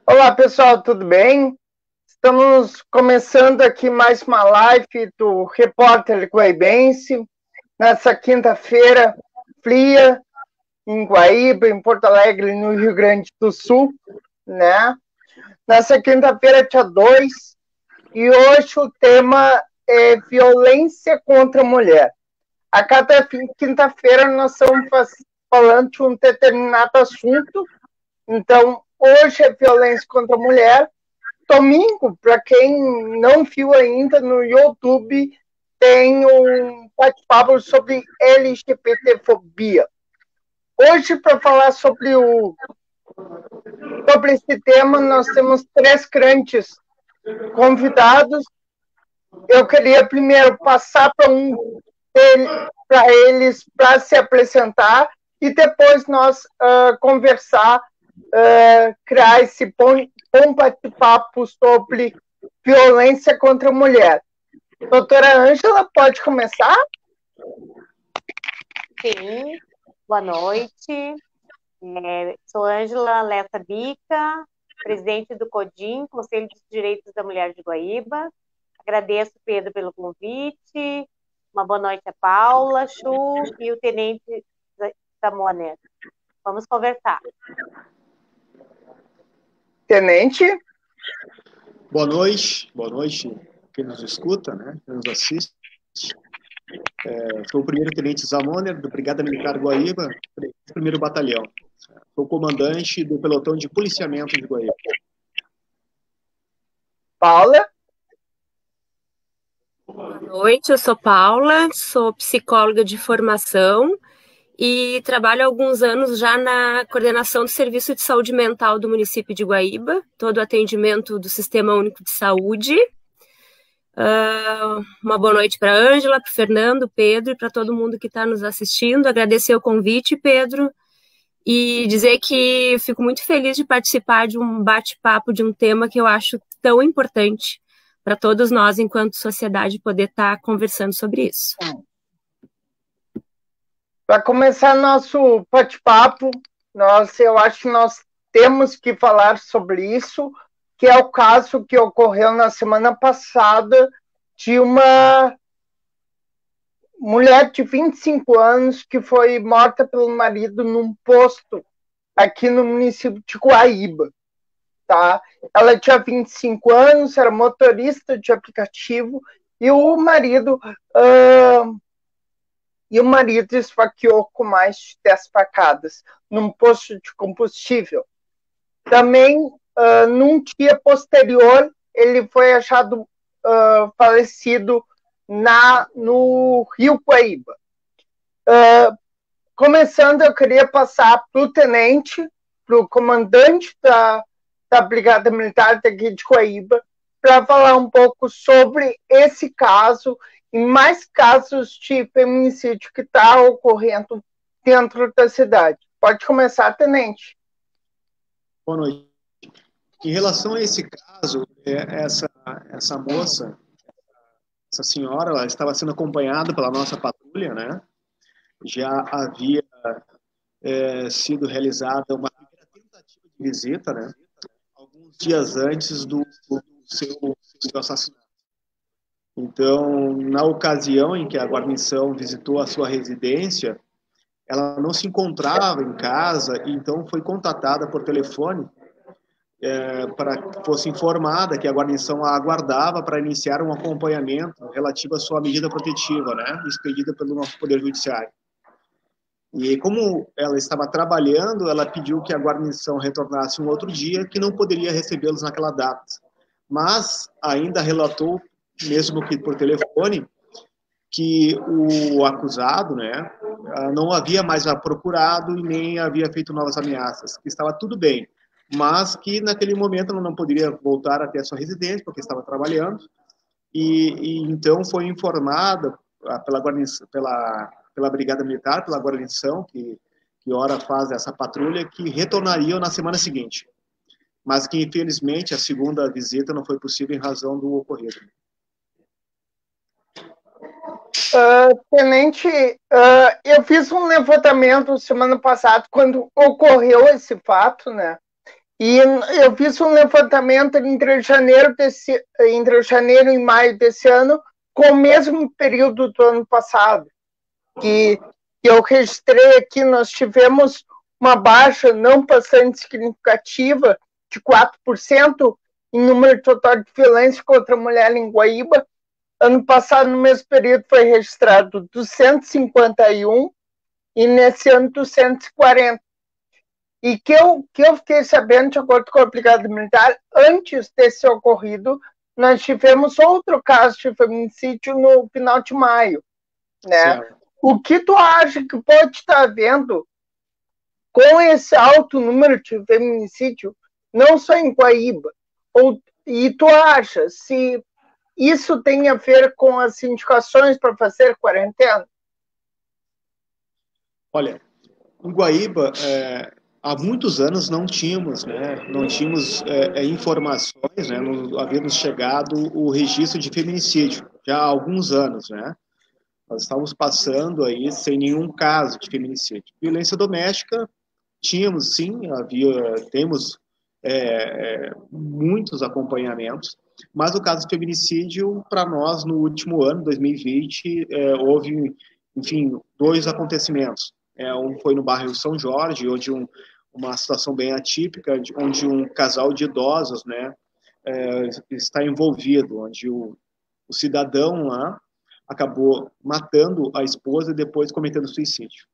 Olá, pessoal, tudo bem? Estamos começando aqui mais uma live do Repórter Guaibense, nessa quinta-feira fria, em Guaíba, em Porto Alegre, no Rio Grande do Sul, né? Nessa quinta-feira, dia 2, e hoje o tema é violência contra a mulher. A cada quinta-feira nós estamos falando de um determinado assunto, então hoje é violência contra a mulher. Domingo, para quem não viu ainda, no YouTube tem um bate-papo sobre LGBTfobia. Hoje, para falar sobre esse tema, nós temos 3 grandes convidados. Eu queria primeiro passar para eles para se apresentar e depois nós conversar, criar esse bom bate-papo sobre violência contra a mulher. Doutora Ângela, pode começar? Sim, boa noite. Sou Ângela Lessa Bica, presidente do CODIM, Conselho de Direitos da Mulher de Guaíba. Agradeço, Pedro, pelo convite. Uma boa noite a Paula, Chu e o tenente Samoner. Vamos conversar. Tenente? Boa noite quem nos escuta, né? Quem nos assiste. Sou o primeiro tenente Zamoner, do Brigada Militar Guaíba, primeiro batalhão. Sou comandante do pelotão de policiamento de Guaíba. Paula? Boa noite, eu sou Paula, sou psicóloga de formação e trabalho há alguns anos já na coordenação do Serviço de Saúde Mental do município de Guaíba, todo o atendimento do Sistema Único de Saúde. Uma boa noite para a Ângela, para o Fernando, Pedro e para todo mundo que está nos assistindo. Agradecer o convite, Pedro, e dizer que fico muito feliz de participar de um bate-papo de um tema que eu acho tão importante para todos nós, enquanto sociedade, poder estar conversando sobre isso. Para começar nosso bate-papo, eu acho que nós temos que falar sobre isso, que é o caso que ocorreu na semana passada de uma mulher de 25 anos que foi morta pelo marido num posto aqui no município de Guaíba. Tá? Ela tinha 25 anos, era motorista de aplicativo, e o marido esfaqueou com mais de 10 facadas num posto de combustível. Também, num dia posterior, ele foi achado falecido no Rio Guaíba. Começando, eu queria passar para o tenente, para o comandante da Brigada Militar daqui de Guaíba, para falar um pouco sobre esse caso e mais casos de feminicídio que está ocorrendo dentro da cidade. Pode começar, tenente. Boa noite. Em relação a esse caso, essa moça, essa senhora, ela estava sendo acompanhada pela nossa patrulha, né? Já havia sido realizada uma primeira tentativa de visita, né? Alguns dias antes do seu assassinato. Então, na ocasião em que a guarnição visitou a sua residência, ela não se encontrava em casa, então foi contatada por telefone para que fosse informada que a guarnição a aguardava para iniciar um acompanhamento relativo à sua medida protetiva, né, expedida pelo nosso Poder Judiciário. E como ela estava trabalhando, ela pediu que a guarnição retornasse um outro dia, que não poderia recebê-los naquela data. Mas ainda relatou, mesmo que por telefone, que o acusado, né, não havia mais a procurado e nem havia feito novas ameaças, que estava tudo bem, mas que naquele momento ela não poderia voltar até a sua residência, porque estava trabalhando, e então foi informada pela Brigada Militar, pela guarnição, que ora faz essa patrulha, que retornariam na semana seguinte, mas que infelizmente a segunda visita não foi possível em razão do ocorrido. Tenente, eu fiz um levantamento semana passada, quando ocorreu esse fato, né? E eu fiz um levantamento entre janeiro e maio desse ano, com o mesmo período do ano passado, que eu registrei aqui. Nós tivemos uma baixa não bastante significativa de 4% em número total de violência contra a mulher em Guaíba. Ano passado, no mesmo período, foi registrado 251 e nesse ano 240. E que eu fiquei sabendo, de acordo com a Brigada Militar, antes desse ocorrido, nós tivemos outro caso de feminicídio no final de maio, né? Certo. O que tu acha que pode estar havendo com esse alto número de feminicídio, não só em Guaíba? E tu acha se isso tem a ver com as indicações para fazer quarentena? Olha, em Guaíba, há muitos anos não tínhamos, né, informações, né, não havia nos chegado o registro de feminicídio, já há alguns anos, né? Nós estávamos passando aí sem nenhum caso de feminicídio. Violência doméstica, tínhamos sim, temos muitos acompanhamentos, mas o caso de feminicídio, para nós, no último ano, 2020, houve, enfim, 2 acontecimentos. Um foi no bairro São Jorge, onde uma situação bem atípica, onde um casal de idosos, né, está envolvido, onde o cidadão lá acabou matando a esposa e depois cometendo suicídio.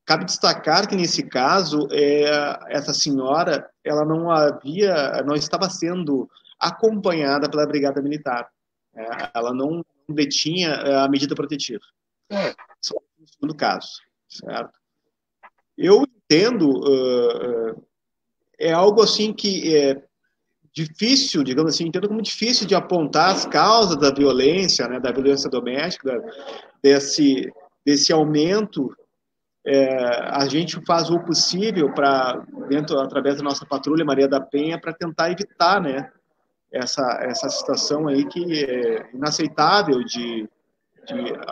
Cabe destacar que nesse caso essa senhora ela não estava sendo acompanhada pela Brigada Militar, ela não detinha a medida protetiva. Só no segundo caso, certo? Eu entendo, é algo assim que é difícil, digamos assim, entendo como difícil de apontar as causas da violência, né, da violência doméstica, desse aumento. A gente faz o possível através da nossa patrulha Maria da Penha, para tentar evitar, né, essa situação aí que é inaceitável de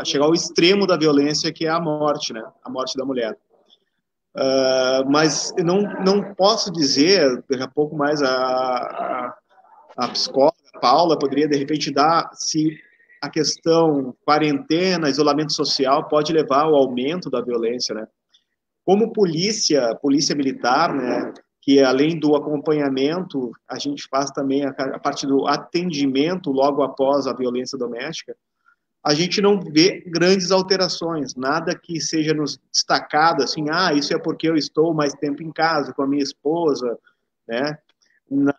chegar ao extremo da violência, que é a morte, né, a morte da mulher. Mas eu não posso dizer, daqui a pouco mais a psicóloga Paula poderia, de repente, dar se a questão quarentena, isolamento social pode levar ao aumento da violência, né? Como polícia militar, né, que além do acompanhamento, a gente faz também a parte do atendimento logo após a violência doméstica, a gente não vê grandes alterações, nada que seja nos destacado, assim, isso é porque eu estou mais tempo em casa com a minha esposa, né?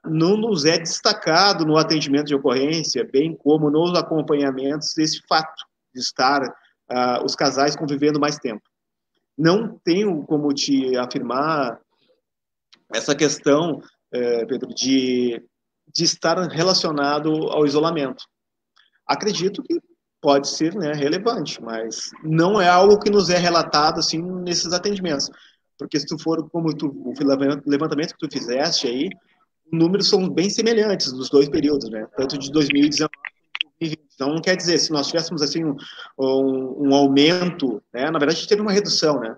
Não nos é destacado no atendimento de ocorrência, bem como nos acompanhamentos, esse fato de estar os casais convivendo mais tempo. Não tenho como te afirmar essa questão, Pedro, de estar relacionado ao isolamento. Acredito que pode ser, né, relevante, mas não é algo que nos é relatado assim nesses atendimentos. Porque se tu for como o levantamento que tu fizeste aí, números são bem semelhantes dos 2 períodos, né? Tanto de 2019 quanto de 2020. Então, não quer dizer, se nós tivéssemos assim um aumento, né? Na verdade, a gente teve uma redução, né?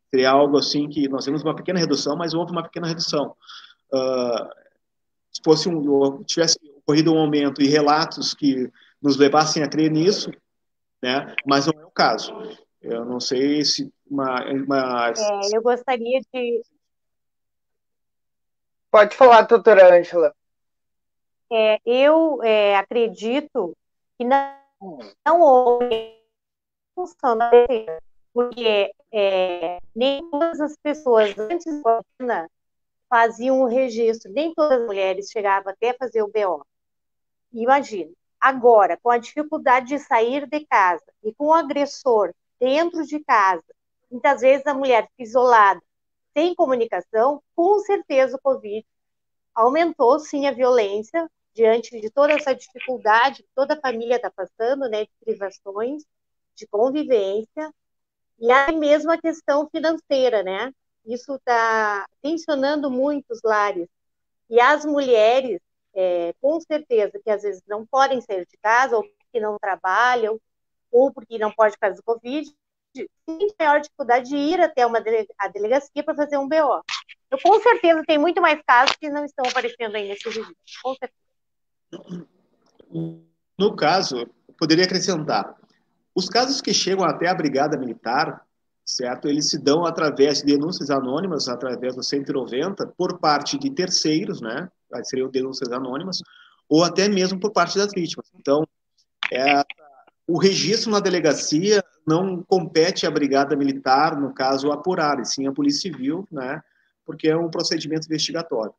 Seria algo assim que nós temos uma pequena redução, mas houve uma pequena redução. Se tivesse ocorrido um aumento e relatos que nos levassem a crer nisso, né? Mas não é o caso. Eu não sei se eu gostaria de... Pode falar, doutora Ângela. Eu acredito que não houve função da defesa, porque nem todas as pessoas antes da vacina faziam o registro, nem todas as mulheres chegavam até a fazer o BO. Imagina, agora, com a dificuldade de sair de casa e com o agressor dentro de casa, muitas vezes a mulher fica isolada, sem comunicação, com certeza o Covid aumentou sim a violência diante de toda essa dificuldade que toda a família está passando, né, de privações, de convivência, e aí mesmo a questão financeira, né? Isso está tensionando muito os lares. E as mulheres, com certeza, que às vezes não podem sair de casa ou que não trabalham, ou porque não pode por causa do Covid, tem maior dificuldade de ir até a delegacia para fazer um BO. Eu, com certeza, tem muito mais casos que não estão aparecendo aí nesse registro. Com certeza. No caso, eu poderia acrescentar, os casos que chegam até a Brigada Militar, certo? Eles se dão através de denúncias anônimas, através do 190, por parte de terceiros, né? Seriam denúncias anônimas, ou até mesmo por parte das vítimas. Então, o registro na delegacia não compete à Brigada Militar, no caso, apurar, e sim à Polícia Civil, né? Porque é um procedimento investigatório.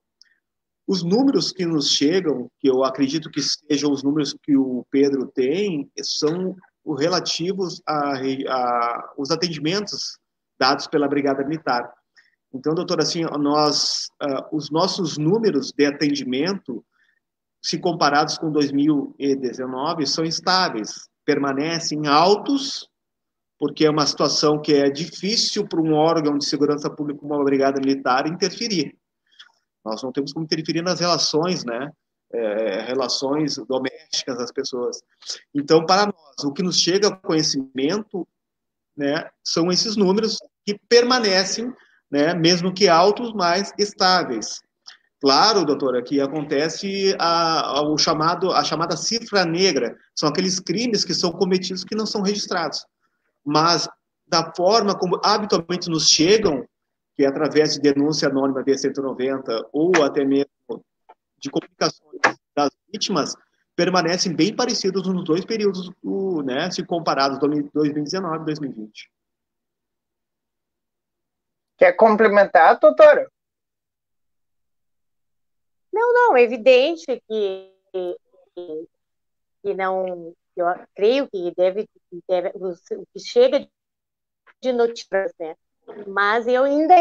Os números que nos chegam, que eu acredito que sejam os números que o Pedro tem, são relativos aos atendimentos dados pela Brigada Militar. Então, doutor, assim, os nossos números de atendimento, se comparados com 2019, são estáveis, permanecem altos, porque é uma situação que é difícil para um órgão de segurança pública como a Brigada Militar interferir. Nós não temos como interferir nas relações, né? Relações domésticas das pessoas. Então, para nós, o que nos chega ao conhecimento, né, são esses números que permanecem, né, mesmo que altos, mas estáveis. Claro, doutora, que acontece a chamada cifra negra, são aqueles crimes que são cometidos que não são registrados. Mas, da forma como habitualmente nos chegam, que é através de denúncia anônima via 190 ou até mesmo de comunicações das vítimas, permanecem bem parecidos nos dois períodos, né, se comparados 2019 e 2020. Quer complementar, doutora? Não, é evidente que não, eu creio que deve o que chega de notícias, né? Mas eu ainda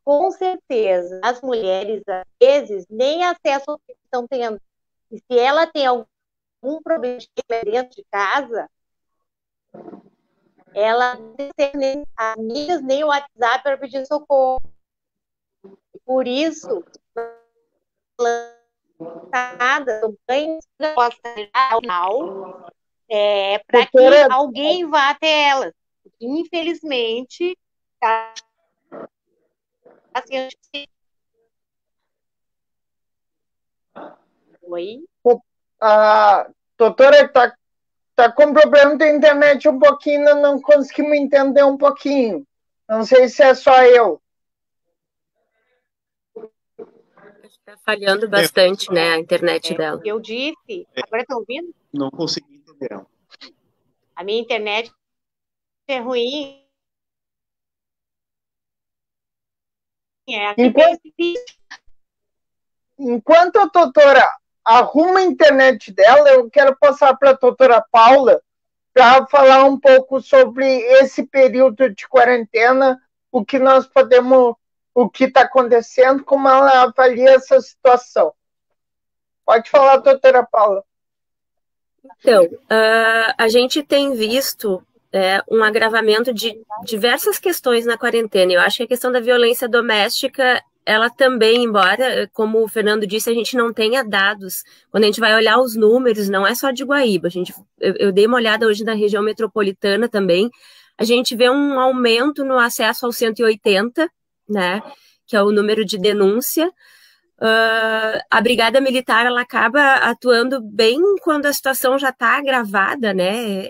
com certeza as mulheres às vezes nem acesso ao que estão tendo. E se ela tem algum problema dentro de casa, ela não tem nem amigas nem o WhatsApp para pedir socorro. Por isso, para que alguém vá até elas. Infelizmente, assim, oi? Doutora, tá com problema da internet um pouquinho, não conseguimos entender um pouquinho. Não sei se é só eu. Está falhando bastante, né, a internet dela. Eu disse, agora estão ouvindo? Não consegui entender. A minha internet é ruim. Enquanto a doutora arruma a internet dela, eu quero passar para a doutora Paula para falar um pouco sobre esse período de quarentena, o que nós podemos, o que está acontecendo, como ela avalia essa situação. Pode falar, doutora Paula. Então, a gente tem visto um agravamento de diversas questões na quarentena. Eu acho que a questão da violência doméstica, ela também, embora, como o Fernando disse, a gente não tenha dados. Quando a gente vai olhar os números, não é só de Guaíba. Eu dei uma olhada hoje na região metropolitana também. A gente vê um aumento no acesso ao 180, né, que é o número de denúncia. A Brigada Militar, ela acaba atuando bem quando a situação já está agravada, né?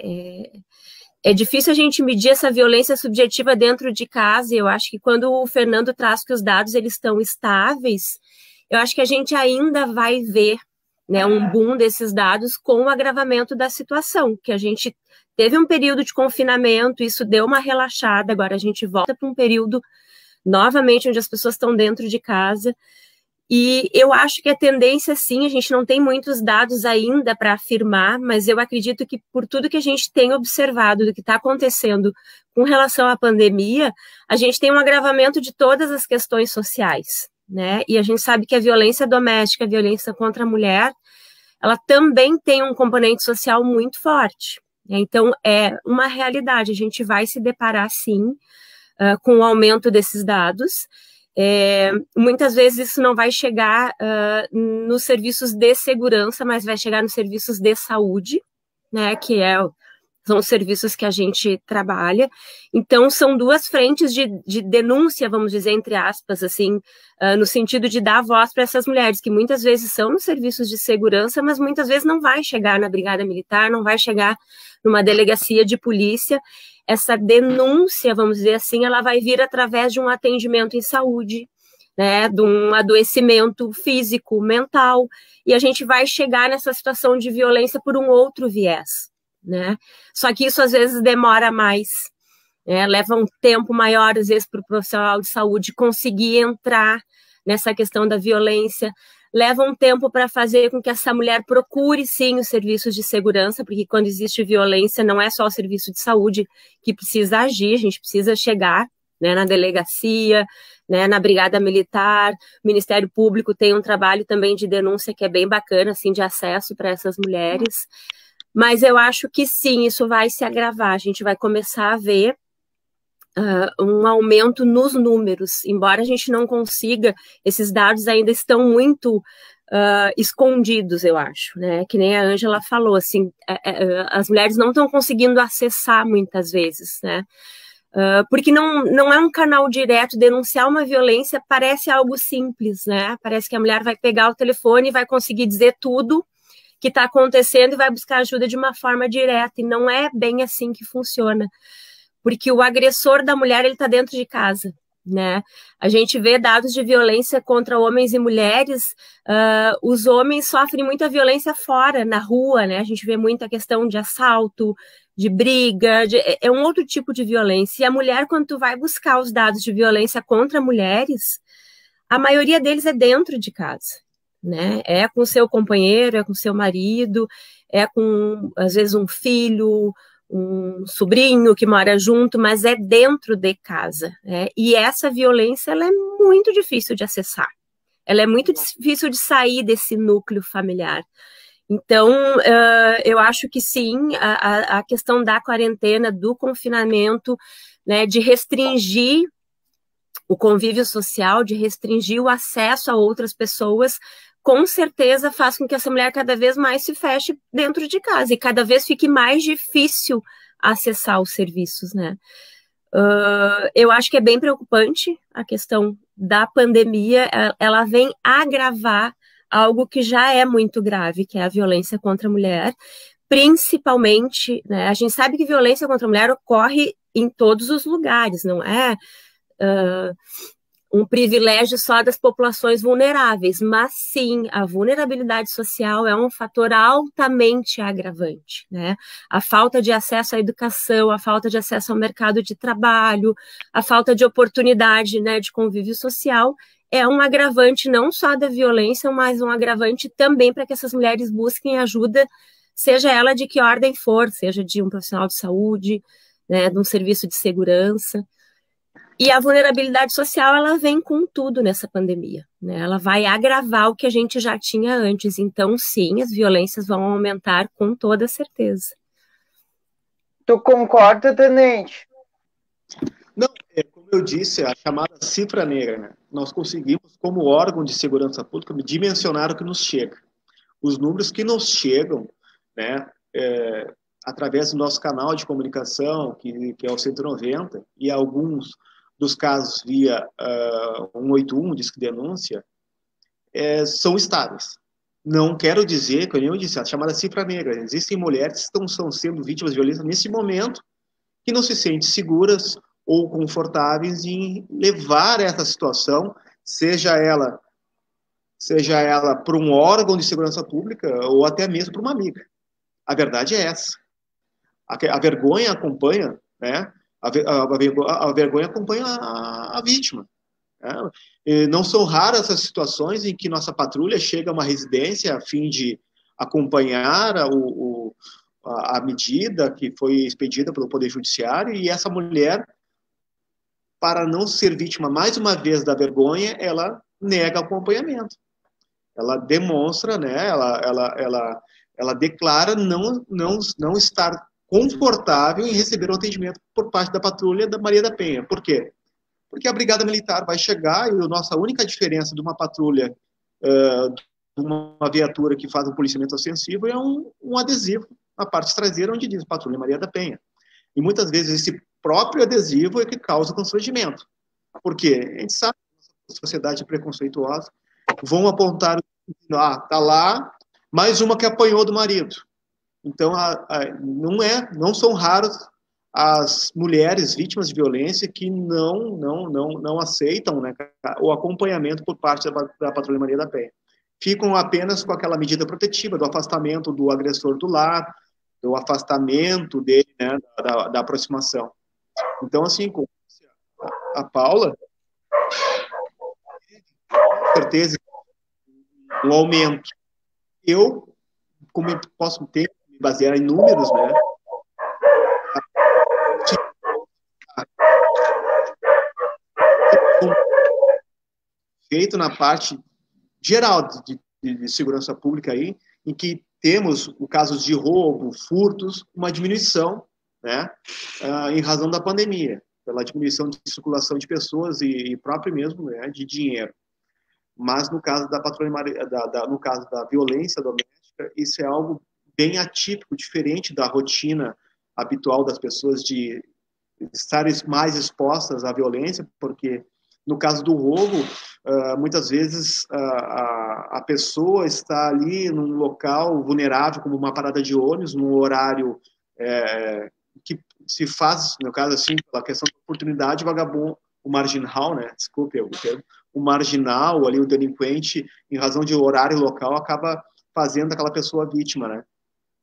É difícil a gente medir essa violência subjetiva dentro de casa, e eu acho que quando o Fernando traz que os dados eles estão estáveis, eu acho que a gente ainda vai ver, né, um boom desses dados com o agravamento da situação, que a gente teve um período de confinamento, isso deu uma relaxada, agora a gente volta para um período novamente onde as pessoas estão dentro de casa. E eu acho que a tendência, sim, a gente não tem muitos dados ainda para afirmar, mas eu acredito que por tudo que a gente tem observado do que está acontecendo com relação à pandemia, a gente tem um agravamento de todas as questões sociais, né? E a gente sabe que a violência doméstica, a violência contra a mulher, ela também tem um componente social muito forte. Então, é uma realidade, a gente vai se deparar, sim, com o aumento desses dados. Muitas vezes isso não vai chegar nos serviços de segurança, mas vai chegar nos serviços de saúde, né, são os serviços que a gente trabalha. Então, são duas frentes de denúncia, vamos dizer, entre aspas, assim, no sentido de dar voz para essas mulheres, que muitas vezes são nos serviços de segurança, mas muitas vezes não vai chegar na Brigada Militar, não vai chegar numa delegacia de polícia. Essa denúncia, vamos dizer assim, ela vai vir através de um atendimento em saúde, né, de um adoecimento físico, mental, e a gente vai chegar nessa situação de violência por um outro viés, né? Só que isso às vezes demora mais, né? Leva um tempo maior, às vezes, para o profissional de saúde conseguir entrar nessa questão da violência, leva um tempo para fazer com que essa mulher procure, sim, os serviços de segurança, porque quando existe violência, não é só o serviço de saúde que precisa agir, a gente precisa chegar, né, na delegacia, né, na Brigada Militar. O Ministério Público tem um trabalho também de denúncia que é bem bacana, assim, de acesso para essas mulheres. Mas eu acho que sim, isso vai se agravar. A gente vai começar a ver um aumento nos números, embora a gente não consiga, esses dados ainda estão muito escondidos, eu acho, né? Que nem a Ângela falou, assim, as mulheres não estão conseguindo acessar muitas vezes, né? Porque não é um canal direto. Denunciar uma violência parece algo simples, né? Parece que a mulher vai pegar o telefone e vai conseguir dizer tudo que está acontecendo e vai buscar ajuda de uma forma direta, e não é bem assim que funciona, porque o agressor da mulher, ele está dentro de casa, né? A gente vê dados de violência contra homens e mulheres, os homens sofrem muita violência fora, na rua, né? A gente vê muita questão de assalto, de briga, é um outro tipo de violência. E a mulher, quando tu vai buscar os dados de violência contra mulheres, a maioria deles é dentro de casa, né? É com seu companheiro, é com seu marido, é com, às vezes, um filho, um sobrinho que mora junto, mas é dentro de casa, né? E essa violência, ela é muito difícil de acessar, ela é muito difícil de sair desse núcleo familiar. Então, eu acho que sim, a questão da quarentena, do confinamento, né, de restringir o convívio social, de restringir o acesso a outras pessoas, com certeza faz com que essa mulher cada vez mais se feche dentro de casa e cada vez fique mais difícil acessar os serviços, né? Eu acho que é bem preocupante a questão da pandemia, ela vem agravar algo que já é muito grave, que é a violência contra a mulher, principalmente, né? A gente sabe que violência contra a mulher ocorre em todos os lugares, não é um privilégio só das populações vulneráveis, mas sim, a vulnerabilidade social é um fator altamente agravante, né? A falta de acesso à educação, a falta de acesso ao mercado de trabalho, a falta de oportunidade, né, de convívio social é um agravante não só da violência, mas um agravante também para que essas mulheres busquem ajuda, seja ela de que ordem for, seja de um profissional de saúde, né, de um serviço de segurança. E a vulnerabilidade social, ela vem com tudo nessa pandemia, né? Ela vai agravar o que a gente já tinha antes. Então, sim, as violências vão aumentar com toda certeza. Tu concorda, Tenente? Não, como eu disse, a chamada cifra negra, né? Nós conseguimos, como órgão de segurança pública, dimensionar o que nos chega. Os números que nos chegam, né, através do nosso canal de comunicação, que é o 190, e alguns dos casos via 181, Disque Denúncia, são estáveis. Não quero dizer, como eu disse, a chamada cifra negra. Existem mulheres que estão sendo vítimas de violência nesse momento que não se sentem seguras ou confortáveis em levar essa situação, seja ela para um órgão de segurança pública ou até mesmo para uma amiga. A verdade é essa. A vergonha acompanha, né? A vergonha acompanha a vítima. Né? E não são raras essas situações em que nossa patrulha chega a uma residência a fim de acompanhar a medida que foi expedida pelo Poder Judiciário, e essa mulher, para não ser vítima mais uma vez da vergonha, ela nega acompanhamento. Ela demonstra, né? Ela declara não estar confortável em receber o atendimento por parte da patrulha da Maria da Penha. Por quê? Porque a Brigada Militar vai chegar, e a nossa única diferença de uma patrulha, de uma viatura que faz um policiamento ostensivo, é um adesivo na parte traseira, onde diz Patrulha Maria da Penha. E muitas vezes esse próprio adesivo é que causa constrangimento. Por quê? A gente sabe que a sociedade é preconceituosa, vão apontar, tá lá, mais uma que apanhou do marido. Então, não são raros as mulheres vítimas de violência que não aceitam, né, o acompanhamento por parte da Patrulha Maria da Penha. Ficam apenas com aquela medida protetiva do afastamento do agressor do lar, do afastamento dele, né, da aproximação. Então, assim, com a Paula, com certeza, um aumento. Eu, como eu posso me basear em números, né, feito na parte geral de segurança pública aí, em que temos o casos de roubo, furtos, uma diminuição, né, em razão da pandemia, pela diminuição de circulação de pessoas e próprio mesmo, né, de dinheiro. Mas no caso da patrulha, no caso da violência doméstica, isso é algo bem atípico, diferente da rotina habitual das pessoas de estarem mais expostas à violência, porque no caso do roubo, muitas vezes a pessoa está ali num local vulnerável, como uma parada de ônibus, num horário que se faz, no caso assim, pela questão da oportunidade, o vagabundo, o marginal, né? Desculpe o termo, o marginal, ali o delinquente, em razão de horário local, acaba fazendo aquela pessoa vítima, né?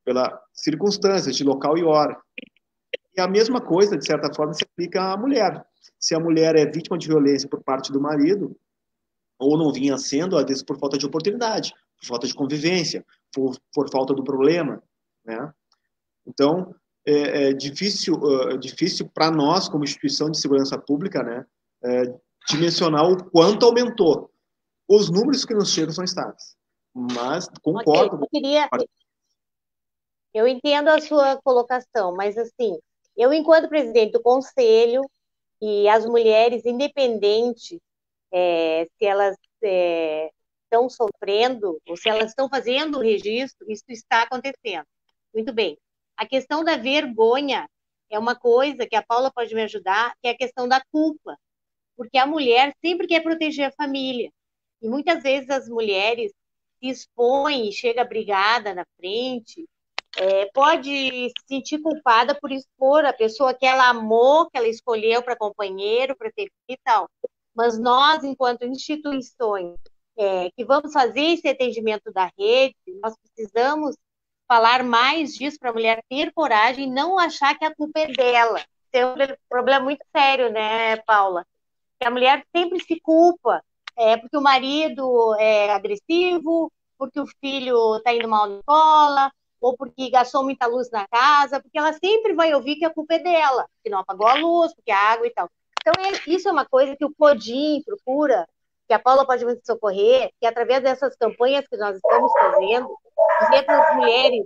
Pela circunstâncias de local e hora. E a mesma coisa, de certa forma, se aplica à mulher. Se a mulher é vítima de violência por parte do marido, ou não vinha sendo, às vezes por falta de oportunidade, por falta de convivência, por falta do problema, né? Então, é difícil para nós, como instituição de segurança pública, né, dimensionar o quanto aumentou. Os números que nos chegam são estáveis. Mas concordo. Eu entendo a sua colocação, mas assim, eu, enquanto presidente do conselho, e as mulheres, independente se elas estão sofrendo ou se elas estão fazendo o registro, isso está acontecendo. Muito bem. A questão da vergonha é uma coisa que a Paula pode me ajudar, que é a questão da culpa. Porque a mulher sempre quer proteger a família. E muitas vezes as mulheres se expõem e chega brigada na frente, pode se sentir culpada por expor a pessoa que ela amou, que ela escolheu para companheiro, para ter e tal. Mas nós, enquanto instituições que vamos fazer esse atendimento da rede, nós precisamos falar mais disso para a mulher ter coragem e não achar que a culpa é dela. Isso é um problema muito sério, né, Paula? Que a mulher sempre se culpa, porque o marido é agressivo, porque o filho está indo mal na escola, ou porque gastou muita luz na casa, porque ela sempre vai ouvir que a culpa é dela, que não apagou a luz, porque a água e tal. Então, isso é uma coisa que o CODIM procura, que a Paula pode me socorrer, que através dessas campanhas que nós estamos fazendo, dizer para as mulheres,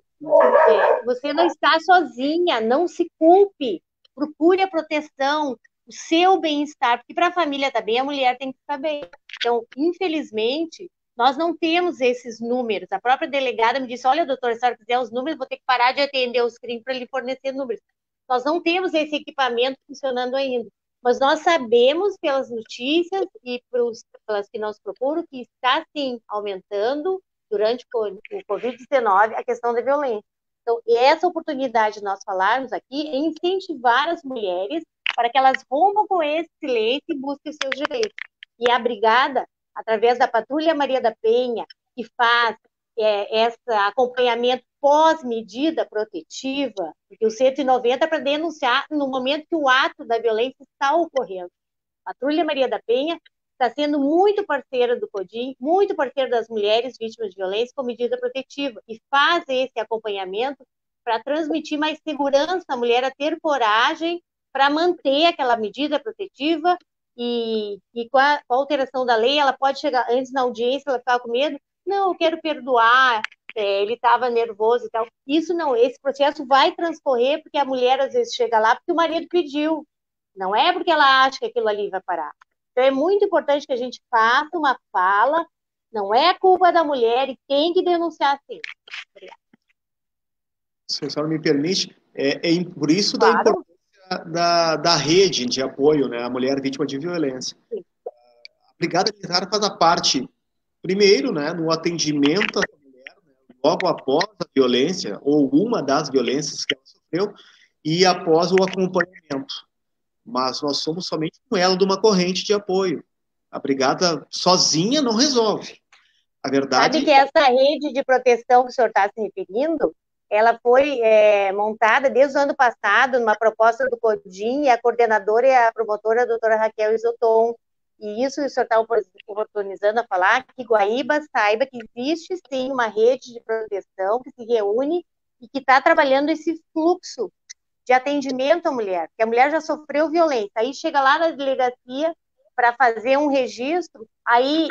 você não está sozinha, não se culpe, procure a proteção, o seu bem-estar, porque para a família estar bem, a mulher tem que estar bem. Então, infelizmente, nós não temos esses números. A própria delegada me disse, olha, doutora, se a senhora quiser os números, vou ter que parar de atender os crimes para lhe fornecer números. Nós não temos esse equipamento funcionando ainda. Mas nós sabemos pelas notícias e pelas que nos procuram que está, sim, aumentando durante o Covid-19 a questão da violência. Então, essa oportunidade de nós falarmos aqui é incentivar as mulheres para que elas rompam com esse silêncio e busquem os seus direitos. E a brigada, através da Patrulha Maria da Penha, que faz esse acompanhamento pós-medida protetiva, porque o 190 é para denunciar no momento que o ato da violência está ocorrendo. A Patrulha Maria da Penha está sendo muito parceira do CODIM, muito parceira das mulheres vítimas de violência com medida protetiva, e faz esse acompanhamento para transmitir mais segurança à mulher, a ter coragem para manter aquela medida protetiva, e com a alteração da lei, ela pode chegar antes na audiência, ela ficar com medo, não, eu quero perdoar, ele estava nervoso e tal. Isso não, esse processo vai transcorrer porque a mulher às vezes chega lá porque o marido pediu, não é porque ela acha que aquilo ali vai parar. Então é muito importante que a gente faça uma fala, não é culpa da mulher e tem que denunciar sim. Obrigada. se a senhora me permite, por isso da Claro. importância da rede de apoio, né, à mulher vítima de violência. Sim. A Brigada Militar faz a parte, primeiro, né, no atendimento à mulher, né, logo após a violência, ou uma das violências que ela sofreu, e após o acompanhamento. Mas nós somos somente um elo de uma corrente de apoio. A Brigada sozinha não resolve. A verdade... Sabe que essa rede de proteção que o senhor está se referindo, ela foi montada desde o ano passado, numa proposta do CODIM, e a coordenadora e a promotora, a doutora Raquel Isoton. E isso o senhor está oportunizando a falar, que Guaíba saiba que existe sim uma rede de proteção que se reúne e que está trabalhando esse fluxo de atendimento à mulher, que a mulher já sofreu violência, aí chega lá na delegacia para fazer um registro, aí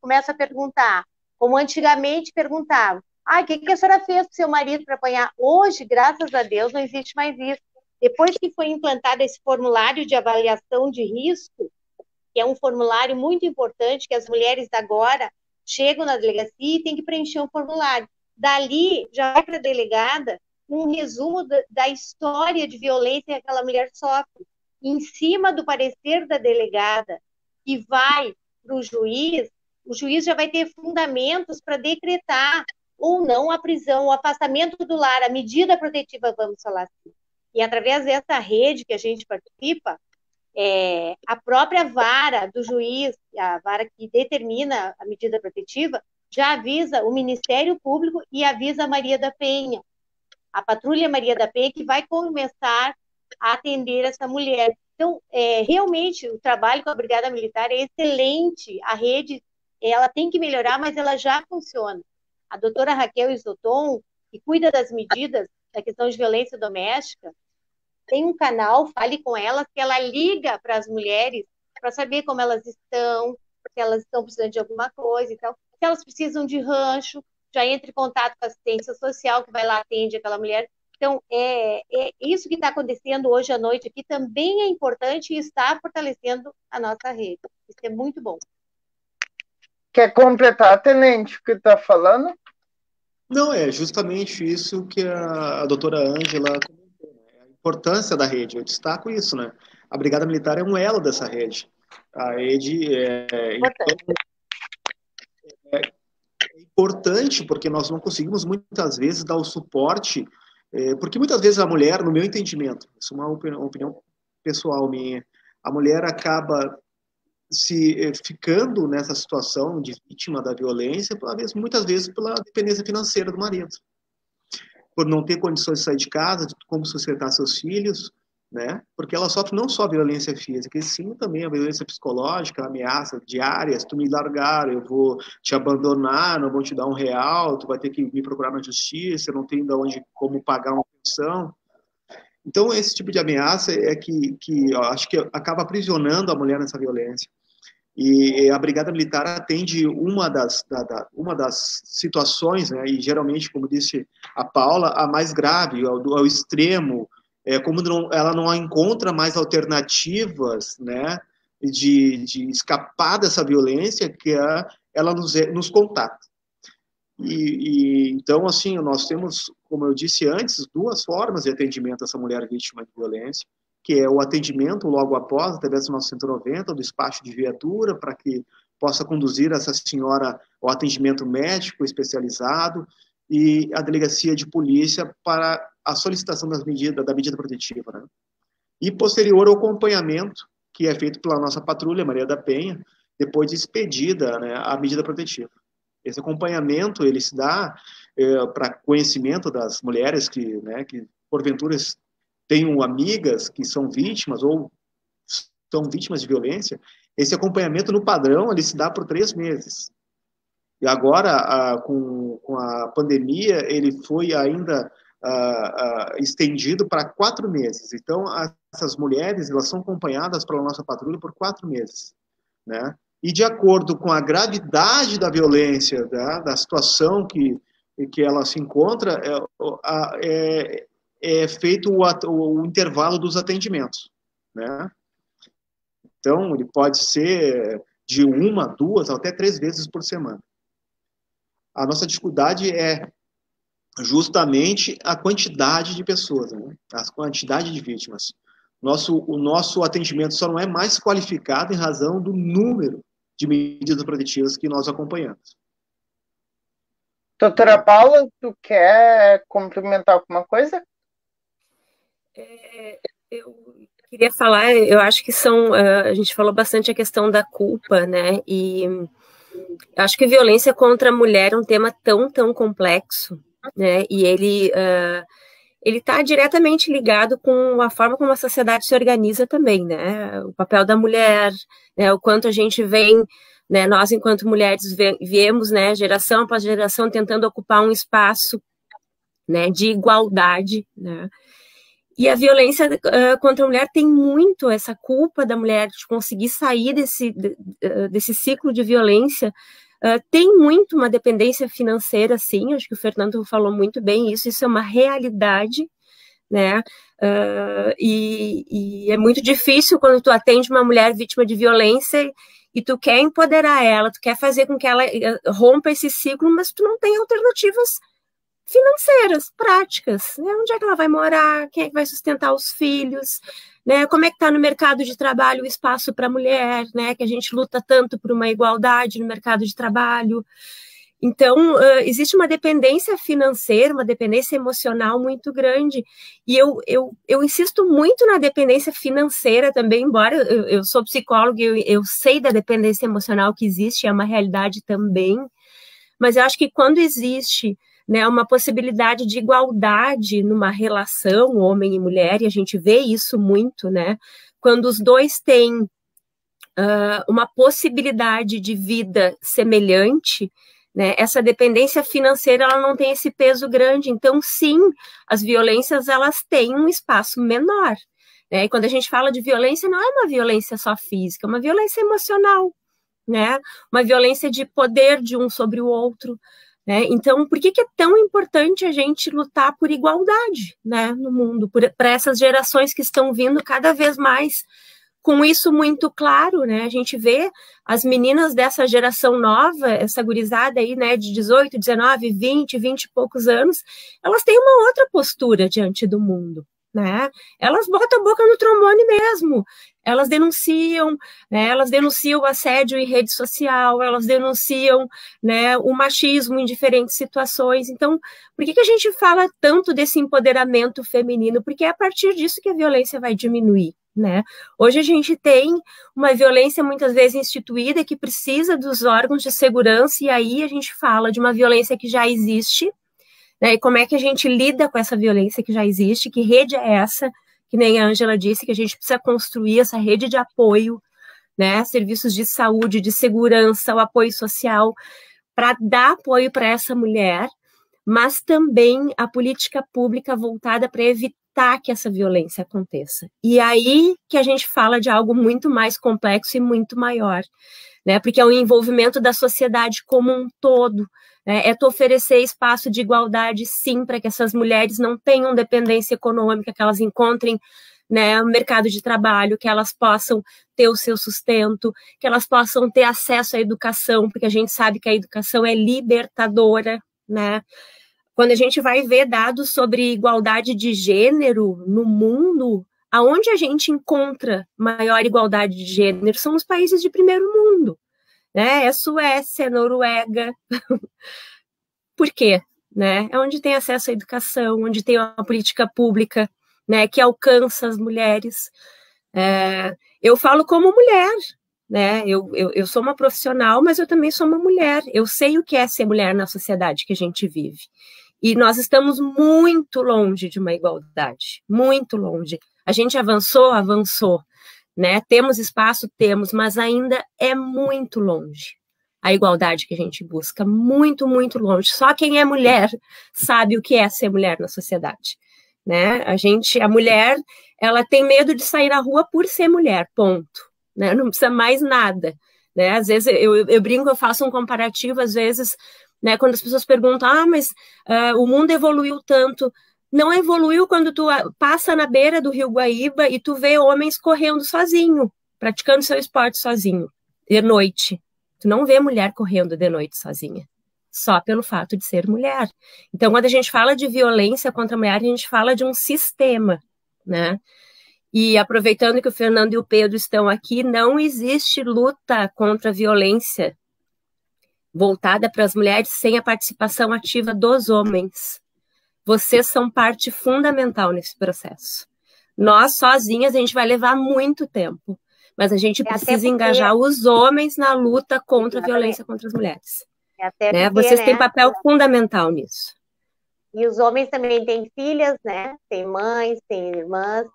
começa a perguntar, como antigamente perguntavam, o que a senhora fez para o seu marido para apanhar? Hoje, graças a Deus, não existe mais isso. Depois que foi implantado esse formulário de avaliação de risco, que é um formulário muito importante, que as mulheres agora chegam na delegacia e têm que preencher um formulário. Dali, já vai para a delegada um resumo da história de violência que aquela mulher sofre. Em cima do parecer da delegada, que vai para o juiz já vai ter fundamentos para decretar ou não a prisão, o afastamento do lar, a medida protetiva, vamos falar assim. E através dessa rede que a gente participa, a própria vara do juiz, a vara que determina a medida protetiva, já avisa o Ministério Público e avisa a Maria da Penha, a Patrulha Maria da Penha, que vai começar a atender essa mulher. Então, realmente, o trabalho com a Brigada Militar é excelente, a rede, ela tem que melhorar, mas ela já funciona. A doutora Raquel Isoton, que cuida das medidas da questão de violência doméstica, tem um canal, fale com elas, que ela liga para as mulheres para saber como elas estão, se elas estão precisando de alguma coisa e tal, se elas precisam de rancho, já entra em contato com a assistência social, que vai lá atende aquela mulher. Então, isso que está acontecendo hoje à noite aqui também é importante e está fortalecendo a nossa rede. Isso é muito bom. Quer completar, Tenente, o que está falando? Não, é justamente isso que a doutora Ângela comentou, né? A importância da rede, eu destaco isso, né? A Brigada Militar é um elo dessa rede. A rede é importante porque nós não conseguimos muitas vezes dar o suporte, porque muitas vezes a mulher, no meu entendimento, isso é uma opinião pessoal minha, a mulher acaba ficando nessa situação de vítima da violência, muitas vezes pela dependência financeira do marido, por não ter condições de sair de casa, de como sustentar seus filhos, né? Porque ela sofre não só violência física, e sim também a violência psicológica, a ameaça diária: se tu me largar, eu vou te abandonar, não vou te dar R$1, tu vai ter que me procurar na justiça, eu não tenho como pagar uma pensão. Então, esse tipo de ameaça que eu acho que acaba aprisionando a mulher nessa violência. E a Brigada Militar atende uma das situações, né, e geralmente, como disse a Paula, a mais grave, ao extremo, como ela não encontra mais alternativas, né, de escapar dessa violência, que ela nos contata. Então, assim, nós temos, como eu disse antes, duas formas de atendimento a essa mulher vítima de violência, que é o atendimento logo após, através do nosso 190, do despacho de viatura, para que possa conduzir essa senhora ao atendimento médico especializado, e a delegacia de polícia para a solicitação da medida protetiva, né? E posterior ao acompanhamento, que é feito pela nossa patrulha Maria da Penha, depois de expedida, né, a medida protetiva. Esse acompanhamento, ele se dá para conhecimento das mulheres que porventura tenham amigas que são vítimas ou são vítimas de violência. Esse acompanhamento no padrão, ele se dá por 3 meses. E agora, com a pandemia, ele foi ainda estendido para 4 meses. Então, essas mulheres, elas são acompanhadas pela nossa patrulha por 4 meses, né? E de acordo com a gravidade da violência, da situação que ela se encontra, é feito o intervalo dos atendimentos, né? Então, ele pode ser de 1, 2, até 3 vezes por semana. A nossa dificuldade é justamente a quantidade de pessoas, né? A quantidade de vítimas. O nosso atendimento só não é mais qualificado em razão do número de medidas protetivas que nós acompanhamos. Doutora Paula, tu quer complementar alguma coisa? Eu queria falar, eu acho que a gente falou bastante a questão da culpa, né? E acho que violência contra a mulher é um tema tão complexo, né? E ele está diretamente ligado com a forma como a sociedade se organiza também, né? O papel da mulher, né? O quanto a gente vem, né? Nós, enquanto mulheres, viemos, né? Geração após geração, tentando ocupar um espaço, né? De igualdade, né? E a violência contra a mulher tem muito essa culpa da mulher de conseguir sair desse ciclo de violência. Tem muito uma dependência financeira, sim, acho que o Fernando falou muito bem isso é uma realidade, né? E é muito difícil quando tu atende uma mulher vítima de violência e tu quer empoderar ela, tu quer fazer com que ela rompa esse ciclo, mas tu não tem alternativas financeiras, práticas, né? Onde é que ela vai morar, quem é que vai sustentar os filhos, né? Como é que está no mercado de trabalho o espaço para a mulher, né? Que a gente luta tanto por uma igualdade no mercado de trabalho. Então, existe uma dependência financeira, uma dependência emocional muito grande, e eu insisto muito na dependência financeira também, embora eu sou psicóloga, eu sei da dependência emocional que existe, é uma realidade também, mas eu acho que quando existe, né, uma possibilidade de igualdade numa relação, homem e mulher, e a gente vê isso muito, né, quando os dois têm uma possibilidade de vida semelhante, né, essa dependência financeira ela não tem esse peso grande, então sim, as violências elas têm um espaço menor, né, e quando a gente fala de violência, não é uma violência só física, é uma violência emocional, né, uma violência de poder de um sobre o outro, né? Então, por que é tão importante a gente lutar por igualdade, né, no mundo, para essas gerações que estão vindo cada vez mais com isso muito claro, né? A gente vê as meninas dessa geração nova, essa gurizada aí, né, de 18, 19, 20 e poucos anos, elas têm uma outra postura diante do mundo, né? Elas botam a boca no trombone mesmo, elas denunciam, né? Elas denunciam o assédio em rede social, elas denunciam, né, o machismo em diferentes situações. Então, por que a gente fala tanto desse empoderamento feminino? Porque é a partir disso que a violência vai diminuir, né? Hoje a gente tem uma violência muitas vezes instituída que precisa dos órgãos de segurança, e aí a gente fala de uma violência que já existe, né? E como é que a gente lida com essa violência que já existe, que rede é essa, que nem a Ângela disse, que a gente precisa construir essa rede de apoio, né? Serviços de saúde, de segurança, o apoio social, para dar apoio para essa mulher, mas também a política pública voltada para evitar que essa violência aconteça. E aí que a gente fala de algo muito mais complexo e muito maior, né? Porque é o envolvimento da sociedade como um todo, né? É tu oferecer espaço de igualdade, sim, para que essas mulheres não tenham dependência econômica, que elas encontrem, né, o mercado de trabalho, que elas possam ter o seu sustento, que elas possam ter acesso à educação, porque a gente sabe que a educação é libertadora, né? Quando a gente vai ver dados sobre igualdade de gênero no mundo, aonde a gente encontra maior igualdade de gênero são os países de primeiro mundo, né? É Suécia, Noruega. Por quê? Né? É onde tem acesso à educação, onde tem uma política pública, né, que alcança as mulheres. Eu falo como mulher, né? Eu sou uma profissional, mas eu também sou uma mulher. Eu sei o que é ser mulher na sociedade que a gente vive. E nós estamos muito longe de uma igualdade, muito longe. A gente avançou, né? Temos espaço, mas ainda é muito longe a igualdade que a gente busca, muito, muito longe. Só quem é mulher sabe o que é ser mulher na sociedade, né? A mulher, ela tem medo de sair na rua por ser mulher, ponto, né? Não precisa mais nada, né? Às vezes eu brinco, eu faço um comparativo, às vezes, né, quando as pessoas perguntam, mas o mundo evoluiu tanto. Não evoluiu quando tu passa na beira do Rio Guaíba e tu vê homens correndo sozinho, praticando seu esporte sozinho, de noite. Tu não vê mulher correndo de noite sozinha. só pelo fato de ser mulher. Então, quando a gente fala de violência contra a mulher, a gente fala de um sistema, né? E aproveitando que o Fernando e o Pedro estão aqui, não existe luta contra a violência voltada para as mulheres sem a participação ativa dos homens. Vocês são parte fundamental nesse processo. Nós, sozinhas, a gente vai levar muito tempo, mas a gente precisa engajar os homens na luta contra a violência contra as mulheres. Né? Vocês têm papel fundamental nisso. E os homens também têm filhas, né? Têm mães, têm irmãs.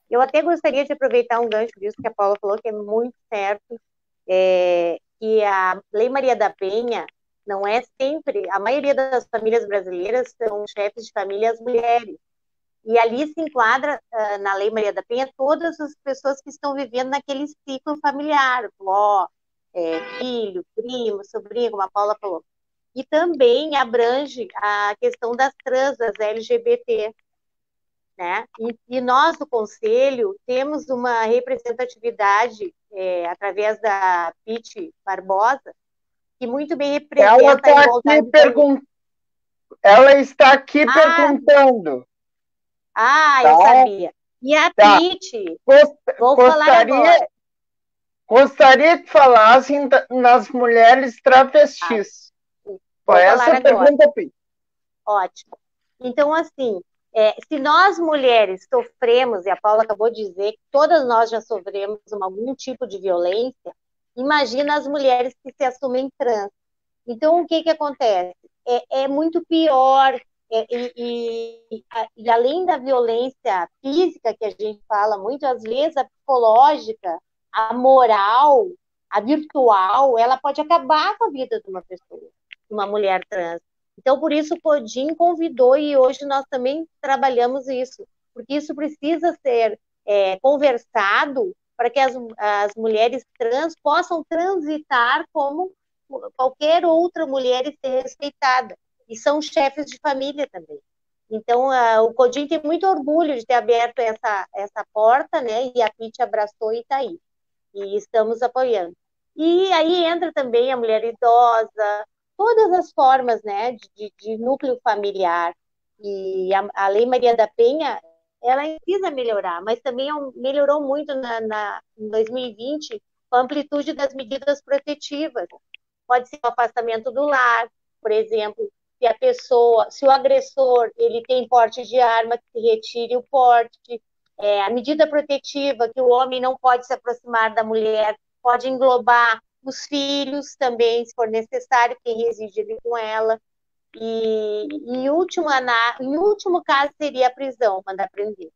Eu até gostaria de aproveitar um gancho disso que a Paula falou, que é muito certo, que a Lei Maria da Penha não é sempre... A maioria das famílias brasileiras são chefes de família as mulheres. E ali se enquadra, na Lei Maria da Penha, todas as pessoas que estão vivendo naquele ciclo familiar, vó, filho, primo, sobrinho, como a Paula falou. E também abrange a questão das trans, das LGBT, né? E nós, do Conselho, temos uma representatividade, através da Pete Barbosa, que muito bem representa a igualdade. Ela está aqui perguntando. Eu sabia. E a Pete, vou falar agora. Gostaria que falassem nas mulheres travestis. Foi essa a pergunta, Pete. Ótimo. Então, assim, se nós mulheres sofremos, e a Paula acabou de dizer que todas nós já sofremos algum tipo de violência, imagina as mulheres que se assumem trans. Então, o que acontece? É muito pior, e além da violência física, que a gente fala muitas vezes, a psicológica, a moral, a virtual, ela pode acabar com a vida de uma pessoa, de uma mulher trans. Então, por isso, o CODIM convidou, e hoje nós também trabalhamos isso, porque isso precisa ser conversado para que as mulheres trans possam transitar como qualquer outra mulher e ser respeitada. E são chefes de família também. Então, o CODIM tem muito orgulho de ter aberto essa porta, né? E a Pete abraçou e está aí. E estamos apoiando. E aí entra também a mulher idosa, todas as formas, né, de núcleo familiar. E a Lei Maria da Penha, ela precisa melhorar, mas também melhorou muito em 2020 com a amplitude das medidas protetivas. Pode ser o afastamento do lar, por exemplo, se o agressor ele tem porte de arma, que se retire o porte. A medida protetiva, que o homem não pode se aproximar da mulher, pode englobar os filhos também, se for necessário, quem reside ali com ela. E em último caso seria a prisão, mandar prender.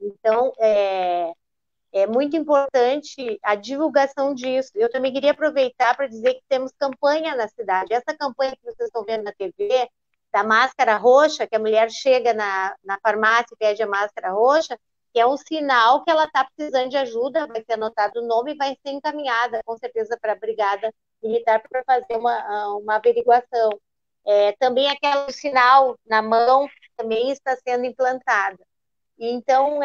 Então, é muito importante a divulgação disso. Eu também queria aproveitar para dizer que temos campanha na cidade. Essa campanha que vocês estão vendo na TV, da máscara roxa, que a mulher chega na farmácia e pede a máscara roxa, que é um sinal que ela está precisando de ajuda, vai ser anotado o nome e vai ser encaminhada, com certeza, para a Brigada Militar para fazer uma averiguação. Também aquele sinal na mão também está sendo implantado. Então,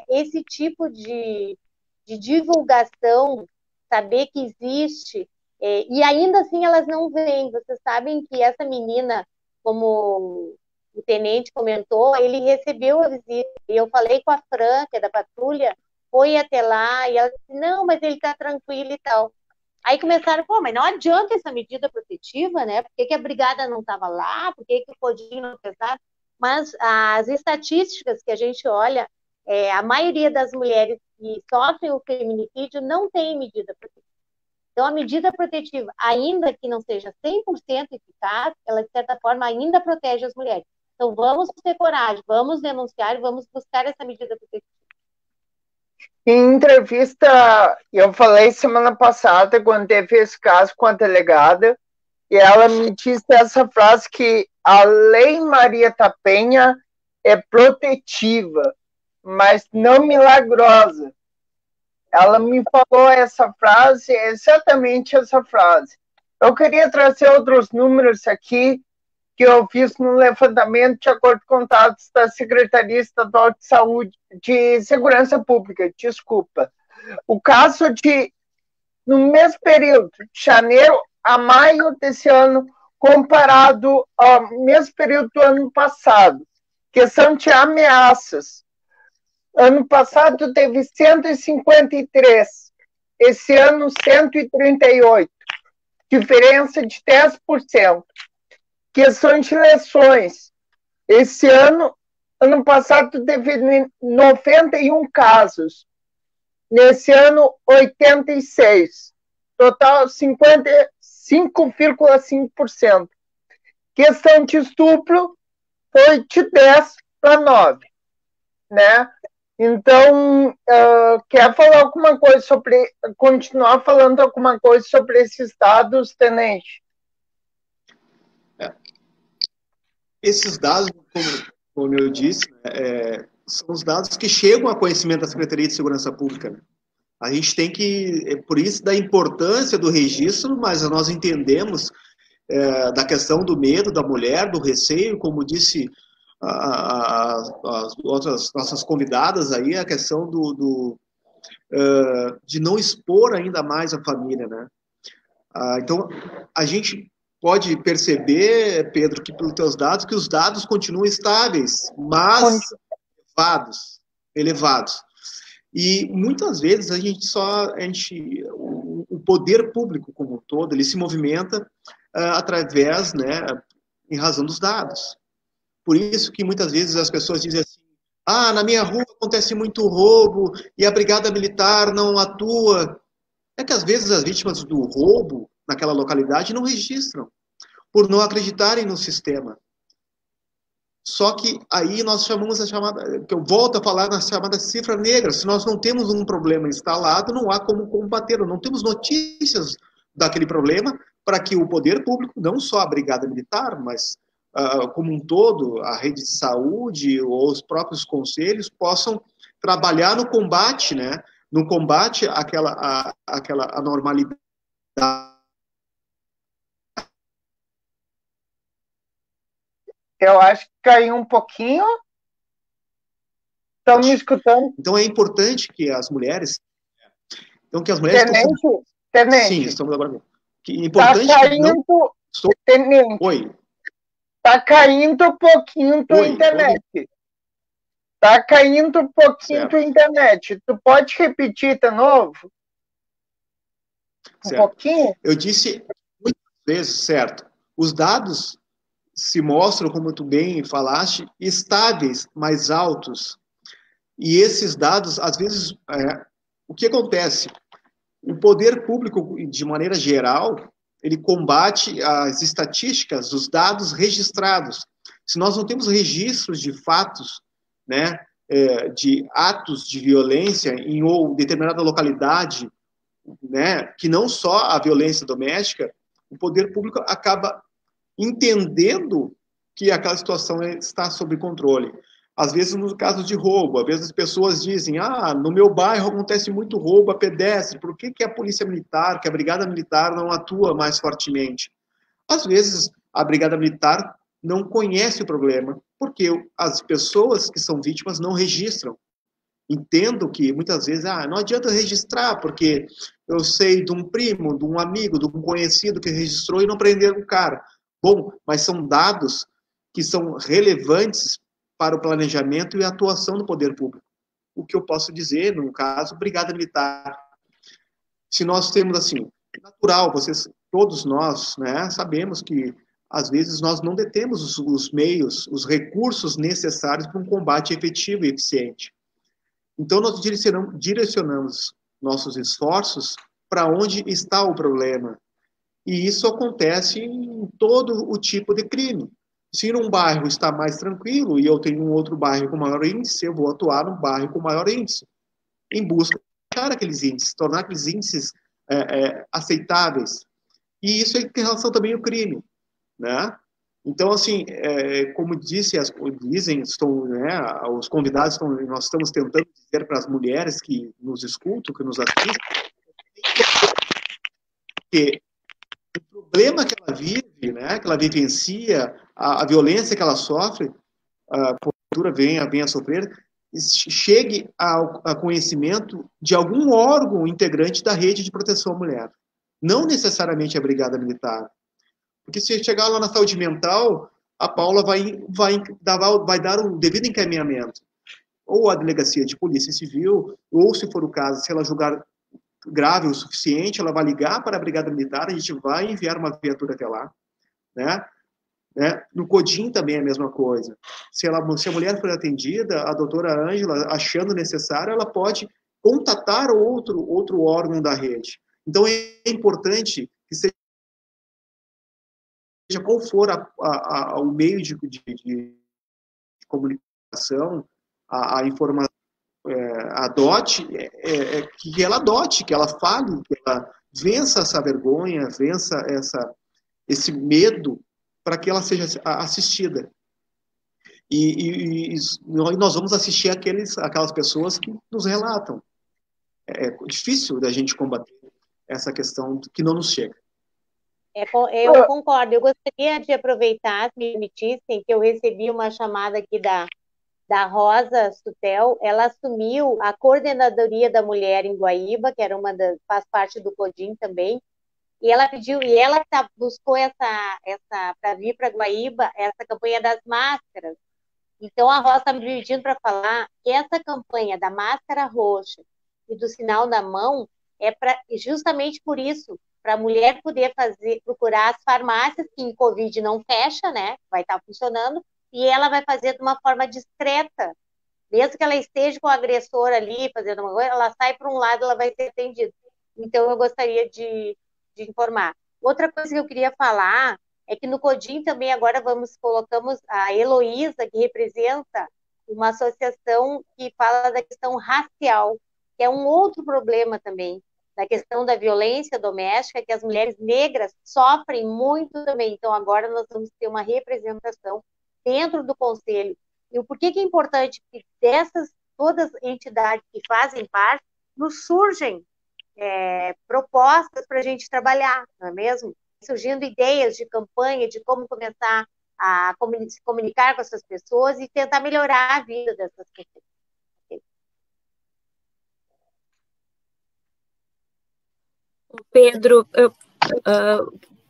esse tipo de divulgação, saber que existe, e ainda assim elas não vêm. Vocês sabem que essa menina, como o tenente comentou, ele recebeu a visita, e eu falei com a Fran, que é da patrulha, foi até lá, e ela disse, não, mas ele está tranquilo e tal. Aí começaram, mas não adianta essa medida protetiva, né? Por que a brigada não estava lá? Por que o CODIM não fez nada? Mas as estatísticas que a gente olha, a maioria das mulheres que sofrem o feminicídio não tem medida protetiva. Então, a medida protetiva, ainda que não seja 100% eficaz, ela, de certa forma, ainda protege as mulheres. Então, vamos ter coragem, vamos denunciar, vamos buscar essa medida protetiva. Em entrevista, eu falei semana passada, quando teve esse caso com a delegada, e ela me disse essa frase que a Lei Maria da Penha é protetiva, mas não milagrosa. Ela me falou essa frase, exatamente essa frase. Eu queria trazer outros números aqui que eu fiz no levantamento de acordo com dados da Secretaria Estadual de Saúde, de Segurança Pública, desculpa. O caso no mesmo período, de janeiro a maio desse ano, comparado ao mesmo período do ano passado. Questão de ameaças. Ano passado teve 153, esse ano 138, diferença de 10%. Questão de lesões. Esse ano passado teve 91 casos, nesse ano 86, total 55,5%. Questão de estupro foi de 10 para 9, né? Então, quer falar alguma coisa sobre, continuar falando alguma coisa sobre esses dados, Tenente? Esses dados, como eu disse, são os dados que chegam a conhecimento da Secretaria de Segurança Pública, né? A gente tem que, por isso da importância do registro, mas nós entendemos da questão do medo da mulher, do receio, como disse as outras nossas convidadas aí, a questão de não expor ainda mais a família, né? Então, a gente pode perceber, Pedro, que pelos teus dados, que os dados continuam estáveis, mas elevados. E muitas vezes o poder público como um todo, ele se movimenta através, né, em razão dos dados. Por isso que muitas vezes as pessoas dizem assim, na minha rua acontece muito roubo e a Brigada Militar não atua. É que às vezes as vítimas do roubo naquela localidade não registram, por não acreditarem no sistema. Só que aí nós chamamos a chamada, que eu volto a falar na chamada cifra negra. Se nós não temos um problema instalado, não há como combater, não temos notícias daquele problema para que o poder público, não só a Brigada Militar, mas como um todo, a rede de saúde ou os próprios conselhos possam trabalhar no combate, né? No combate àquela anormalidade. Eu acho que caiu um pouquinho. Estão me escutando? Então é importante que as mulheres... Tenente. Sim, estamos agora... É importante Tenente. Oi. Está caindo um pouquinho tua internet. Está caindo um pouquinho tua internet. Tu pode repetir de novo? Um pouquinho? Eu disse muitas vezes, certo. Os dados se mostram, como tu bem falaste, estáveis, mais altos. E esses dados, às vezes, o que acontece? O poder público, de maneira geral, ele combate as estatísticas, os dados registrados. Se nós não temos registros de fatos, né, de atos de violência em ou determinada localidade, né, que não só a violência doméstica, o poder público acaba entendendo que aquela situação está sob controle. Às vezes, no caso de roubo, às vezes as pessoas dizem, no meu bairro acontece muito roubo a pedestre, por que a Polícia Militar, que a Brigada Militar não atua mais fortemente? Às vezes, a Brigada Militar não conhece o problema, porque as pessoas que são vítimas não registram. Entendo que, muitas vezes, não adianta registrar, porque eu sei de um primo, de um amigo, de um conhecido que registrou e não prenderam o cara. Bom, mas são dados que são relevantes para o planejamento e a atuação do poder público. O que eu posso dizer, no caso, Brigada Militar. Se nós temos, assim, natural, todos nós, né, sabemos que, às vezes, nós não detemos os meios, os recursos necessários para um combate efetivo e eficiente. Então, nós direcionamos nossos esforços para onde está o problema. E isso acontece em todo o tipo de crime. Se num bairro está mais tranquilo e eu tenho um outro bairro com maior índice, eu vou atuar num bairro com maior índice, em busca de achar aqueles índices, tornar aqueles índices aceitáveis. E isso tem relação também ao crime, né? Então, assim, como dizem, os convidados, nós estamos tentando dizer para as mulheres que nos escutam, que nos assistem, que o problema que ela vive, né, que ela vivencia, a violência que ela sofre, porventura venha a sofrer, chegue a conhecimento de algum órgão integrante da rede de proteção à mulher. Não necessariamente a Brigada Militar. Porque se chegar lá na saúde mental, a Paula vai dar o devido encaminhamento. Ou a delegacia de polícia civil, ou, se for o caso, se ela julgar grave o suficiente, ela vai ligar para a Brigada Militar, a gente vai enviar uma viatura até lá, né? No CODIM também é a mesma coisa. Se a mulher for atendida, a doutora Ângela, achando necessário, ela pode contatar outro órgão da rede. Então, é importante que seja qual for o meio de comunicação, a informação, adote, que ela adote, que ela fale, que ela vença essa vergonha, vença esse medo, para que ela seja assistida. E nós vamos assistir aquelas pessoas que nos relatam. É difícil da gente combater essa questão que não nos chega. Eu concordo. Eu gostaria de aproveitar, se me permitissem, que eu recebi uma chamada aqui da Rosa Sutel. Ela assumiu a coordenadoria da mulher em Guaíba, que era faz parte do CODIM também. E ela pediu, e ela buscou para vir para Guaíba, essa campanha das máscaras. Então, a Rosa está me pedindo para falar que essa campanha da máscara roxa e do sinal na mão é justamente por isso, para a mulher poder procurar as farmácias, que em Covid não fecha, né? Vai estar funcionando, e ela vai fazer de uma forma discreta. Mesmo que ela esteja com o agressor ali, fazendo uma coisa, ela sai para um lado, ela vai ser atendida. Então, eu gostaria de informar. Outra coisa que eu queria falar é que no CODIM também agora colocamos a Heloísa, que representa uma associação que fala da questão racial, que é um outro problema também, da questão da violência doméstica, que as mulheres negras sofrem muito também. Então agora nós vamos ter uma representação dentro do Conselho. E o porquê que é importante? Porque todas as entidades que fazem parte, nos surgem propostas para a gente trabalhar, não é mesmo? Surgindo ideias de campanha, de como começar a se comunicar com essas pessoas e tentar melhorar a vida dessas pessoas. Pedro, eu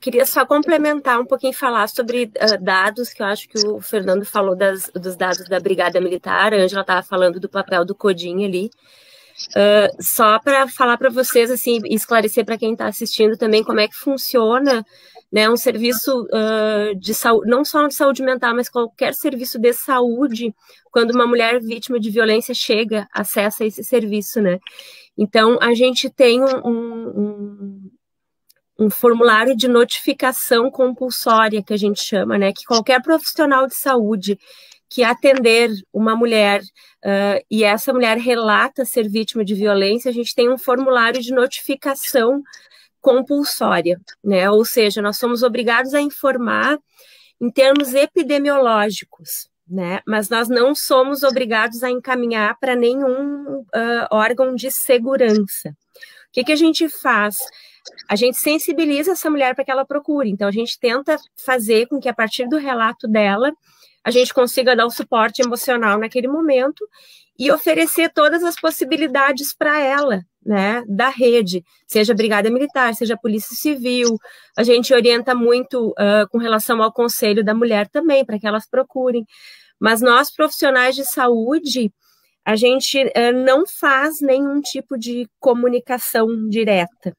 queria só complementar um pouquinho, falar sobre dados, que eu acho que o Fernando falou dos dados da Brigada Militar, a Ângela estava falando do papel do CODIM ali. Só para falar para vocês, assim, esclarecer para quem está assistindo também como é que funciona, né, um serviço de saúde, não só de saúde mental, mas qualquer serviço de saúde, quando uma mulher vítima de violência acessa esse serviço, né? Então, a gente tem um formulário de notificação compulsória, que a gente chama, né, que qualquer profissional de saúde que atender uma mulher e essa mulher relata ser vítima de violência, a gente tem um formulário de notificação compulsória, né? Ou seja, nós somos obrigados a informar em termos epidemiológicos, né? Mas nós não somos obrigados a encaminhar para nenhum órgão de segurança. O que a gente faz? A gente sensibiliza essa mulher para que ela procure. Então, a gente tenta fazer com que, a partir do relato dela, a gente consiga dar o suporte emocional naquele momento e oferecer todas as possibilidades para ela, né, da rede, seja Brigada Militar, seja Polícia Civil. A gente orienta muito com relação ao Conselho da Mulher também, para que elas procurem. Mas nós, profissionais de saúde, a gente não faz nenhum tipo de comunicação direta,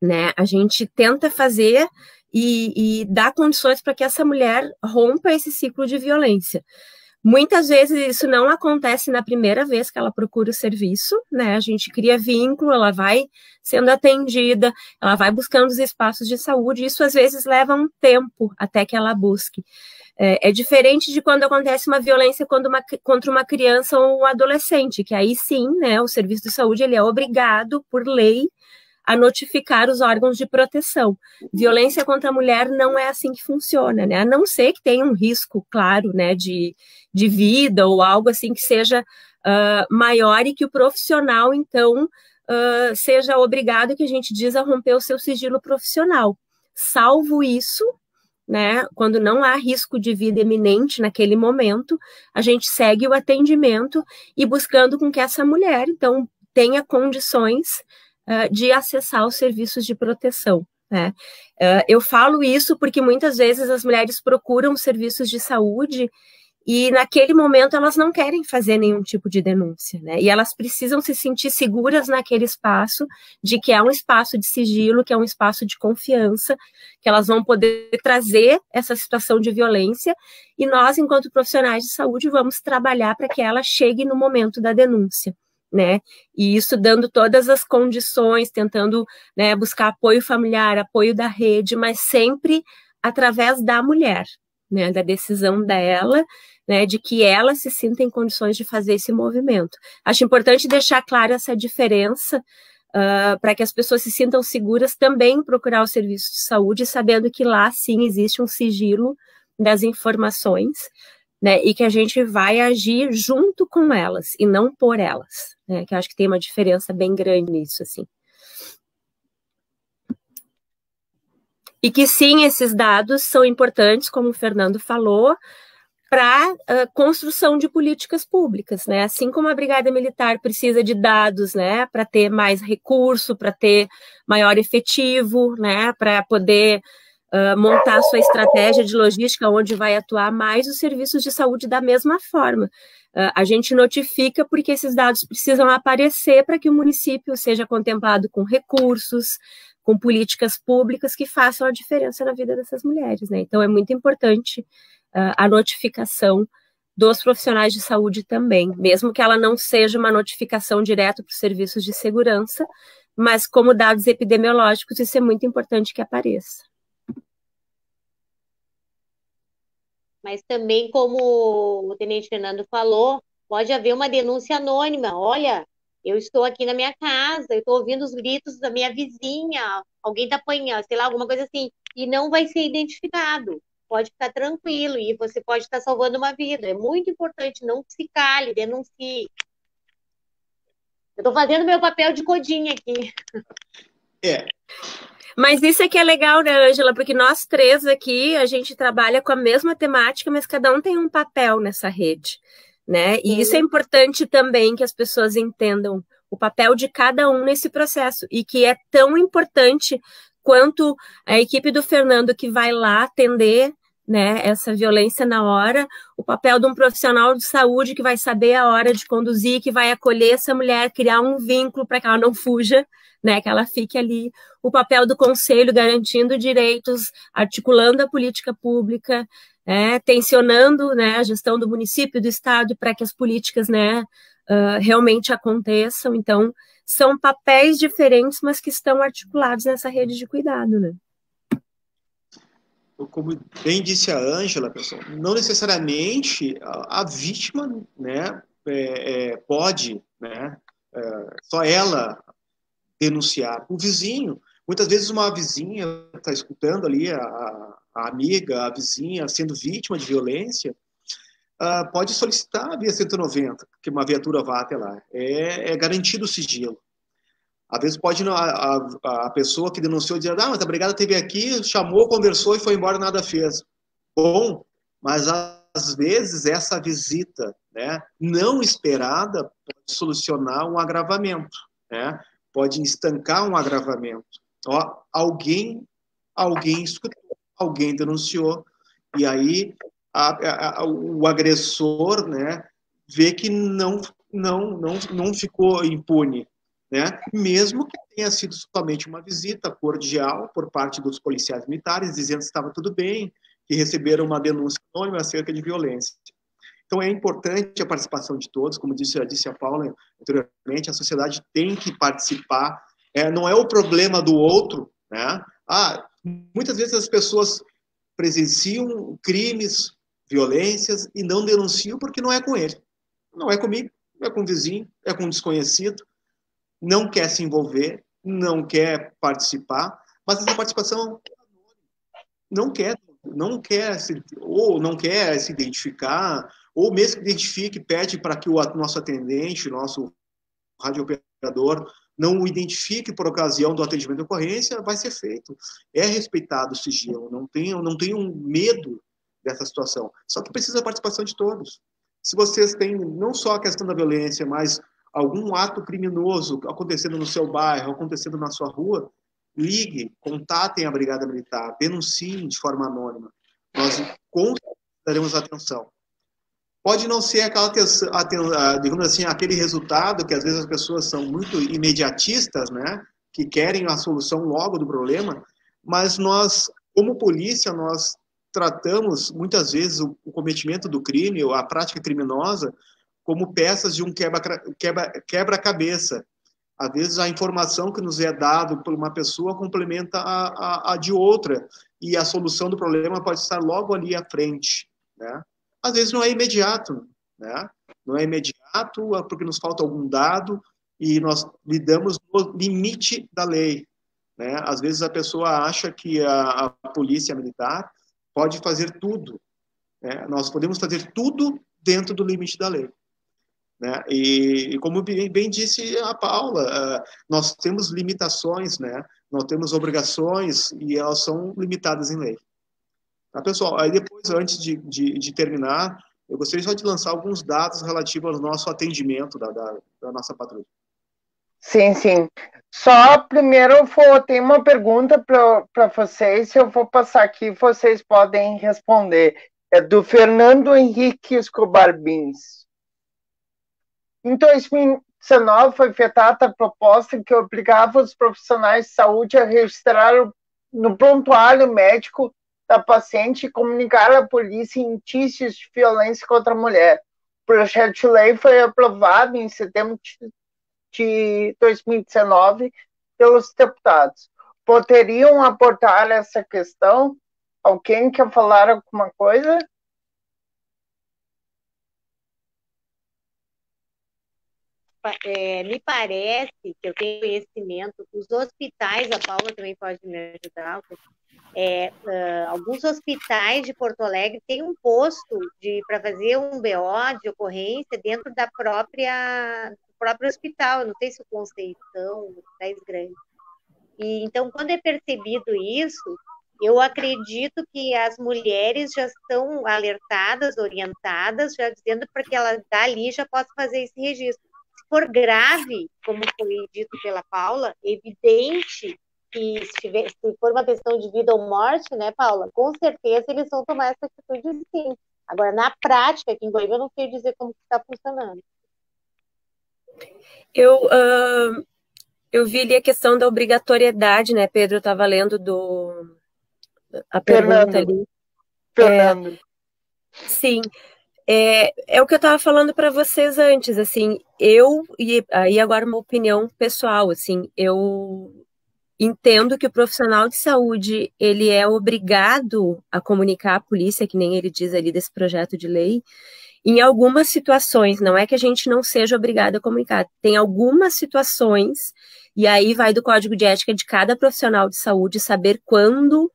né? A gente tenta fazer e dar condições para que essa mulher rompa esse ciclo de violência. Muitas vezes isso não acontece na primeira vez que ela procura o serviço, né? A gente cria vínculo, ela vai sendo atendida, ela vai buscando os espaços de saúde, e isso às vezes leva um tempo até que ela busque. É diferente de quando acontece uma violência contra uma criança ou um adolescente, que aí sim, né, o serviço de saúde ele é obrigado, por lei, a notificar os órgãos de proteção. Violência contra a mulher não é assim que funciona, né? A não ser que tenha um risco, claro, né, de vida ou algo assim que seja maior e que o profissional, então, seja obrigado, que a gente diz, a romper o seu sigilo profissional. Salvo isso, né, quando não há risco de vida iminente naquele momento, a gente segue o atendimento e buscando com que essa mulher, então, tenha condições de acessar os serviços de proteção, né? Eu falo isso porque muitas vezes as mulheres procuram serviços de saúde e naquele momento elas não querem fazer nenhum tipo de denúncia, né? E elas precisam se sentir seguras naquele espaço, de que é um espaço de sigilo, que é um espaço de confiança, que elas vão poder trazer essa situação de violência, e nós, enquanto profissionais de saúde, vamos trabalhar para que ela chegue no momento da denúncia, né? E isso dando todas as condições, tentando, né, buscar apoio familiar, apoio da rede, mas sempre através da mulher, né, da decisão dela, né, de que ela se sinta em condições de fazer esse movimento. Acho importante deixar clara essa diferença para que as pessoas se sintam seguras também em procurar o serviço de saúde, sabendo que lá, sim, existe um sigilo das informações, né, e que a gente vai agir junto com elas e não por elas, né, que eu acho que tem uma diferença bem grande nisso, assim. E que, sim, esses dados são importantes, como o Fernando falou, para construção de políticas públicas, né? Assim como a Brigada Militar precisa de dados, né, para ter mais recurso, para ter maior efetivo, né, para poder montar sua estratégia de logística onde vai atuar mais, os serviços de saúde da mesma forma. A gente notifica porque esses dados precisam aparecer para que o município seja contemplado com recursos, com políticas públicas que façam a diferença na vida dessas mulheres, né? Então é muito importante a notificação dos profissionais de saúde também, mesmo que ela não seja uma notificação direta para os serviços de segurança, mas como dados epidemiológicos, isso é muito importante que apareça. Mas também, como o Tenente Fernando falou, pode haver uma denúncia anônima. Olha, eu estou aqui na minha casa, eu estou ouvindo os gritos da minha vizinha, alguém está apanhando, sei lá, alguma coisa assim, e não vai ser identificado. Pode ficar tranquilo e você pode estar salvando uma vida. É muito importante, não se cale, denuncie. Eu estou fazendo meu papel de codinha aqui. Mas isso é que é legal, né, Ângela? Porque nós três aqui, a gente trabalha com a mesma temática, mas cada um tem um papel nessa rede, né? E isso é importante também que as pessoas entendam o papel de cada um nesse processo, e que é tão importante quanto a equipe do Fernando que vai lá atender, né, essa violência na hora, o papel de um profissional de saúde que vai saber a hora de conduzir, que vai acolher essa mulher, criar um vínculo para que ela não fuja, né, que ela fique ali, o papel do conselho garantindo direitos, articulando a política pública, tensionando, né, a gestão do município, do estado, para que as políticas, né, realmente aconteçam. Então, são papéis diferentes, mas que estão articulados nessa rede de cuidado, né? Como bem disse a Ângela, pessoal, não necessariamente a vítima, né, pode, né, só ela denunciar. O vizinho, muitas vezes uma vizinha está escutando ali a amiga, a vizinha sendo vítima de violência, pode solicitar via 190 que uma viatura vá até lá. É garantido o sigilo. Às vezes pode a pessoa que denunciou dizer, mas a brigada esteve aqui, chamou, conversou e foi embora, nada fez. Bom, mas às vezes essa visita, né, não esperada pode solucionar um agravamento, né? Pode estancar um agravamento. Ó, alguém escutou, alguém denunciou, e aí o agressor, né, vê que não ficou impune, né? Mesmo que tenha sido somente uma visita cordial por parte dos policiais militares, dizendo que estava tudo bem, que receberam uma denúncia anônima acerca de violência. Então, é importante a participação de todos, como disse a Paula anteriormente, a sociedade tem que participar, não é o problema do outro, né? Muitas vezes as pessoas presenciam crimes, violências, e não denunciam porque não é com ele. Não é comigo, não é com o vizinho, é com um desconhecido, não quer se envolver, não quer participar, mas essa participação não quer se identificar, ou mesmo que identifique, pede para que o nosso atendente, nosso radiooperador, não o identifique por ocasião do atendimento de ocorrência, vai ser feito. É respeitado o sigilo, não tenham medo dessa situação. Só que precisa da participação de todos. Se vocês têm não só a questão da violência, mas algum ato criminoso acontecendo no seu bairro, acontecendo na sua rua, ligue, contatem a Brigada Militar, denunciem de forma anônima. Nós com certeza daremos atenção. Pode não ser aquela digamos assim, aquele resultado que às vezes as pessoas são muito imediatistas, né? Que querem a solução logo do problema, mas nós, como polícia, nós tratamos muitas vezes o cometimento do crime ou a prática criminosa como peças de um quebra-cabeça. Às vezes a informação que nos é dada por uma pessoa complementa a de outra e a solução do problema pode estar logo ali à frente, né? Às vezes não é imediato, né? Não é imediato porque nos falta algum dado e nós lidamos no limite da lei, né? Às vezes a pessoa acha que a polícia militar pode fazer tudo, né? Nós podemos fazer tudo dentro do limite da lei, né? E como bem disse a Paula, nós temos limitações, né? Nós temos obrigações e elas são limitadas em lei. Tá, pessoal? Aí depois, antes de terminar, eu gostaria só de lançar alguns dados relativos ao nosso atendimento da nossa patrulha. Sim, sim. Só primeiro tem uma pergunta para vocês, eu vou passar aqui, vocês podem responder. É do Fernando Henrique Escobar Bins. Em 2019 foi feita a proposta que obrigava os profissionais de saúde a registrar no prontuário médico da paciente e comunicar à polícia indícios de violência contra a mulher. O projeto de lei foi aprovado em setembro de 2019 pelos deputados. Poderiam aportar essa questão? Alguém quer falar alguma coisa? Me parece que eu tenho conhecimento, os hospitais, a Paula também pode me ajudar, alguns hospitais de Porto Alegre têm um posto para fazer um BO de ocorrência dentro do próprio hospital, não sei se o Conceição, hospitais grandes. E, então, quando é percebido isso, eu acredito que as mulheres já estão alertadas, orientadas, já dizendo para que ela dali já possa fazer esse registro. Se for grave, como foi dito pela Paula, evidente que se for uma questão de vida ou morte, né, Paula, com certeza eles vão tomar essa atitude sim. Agora, na prática, aqui em Goiânia, eu não sei dizer como está funcionando. Eu vi ali a questão da obrigatoriedade, né, Pedro? Eu estava lendo a pergunta ali. Fernando. Sim. É o que eu estava falando para vocês antes, assim, e aí agora uma opinião pessoal, assim, eu entendo que o profissional de saúde, ele é obrigado a comunicar à polícia, que nem ele diz ali desse projeto de lei, em algumas situações, não é que a gente não seja obrigado a comunicar, tem algumas situações, e aí vai do código de ética de cada profissional de saúde saber quando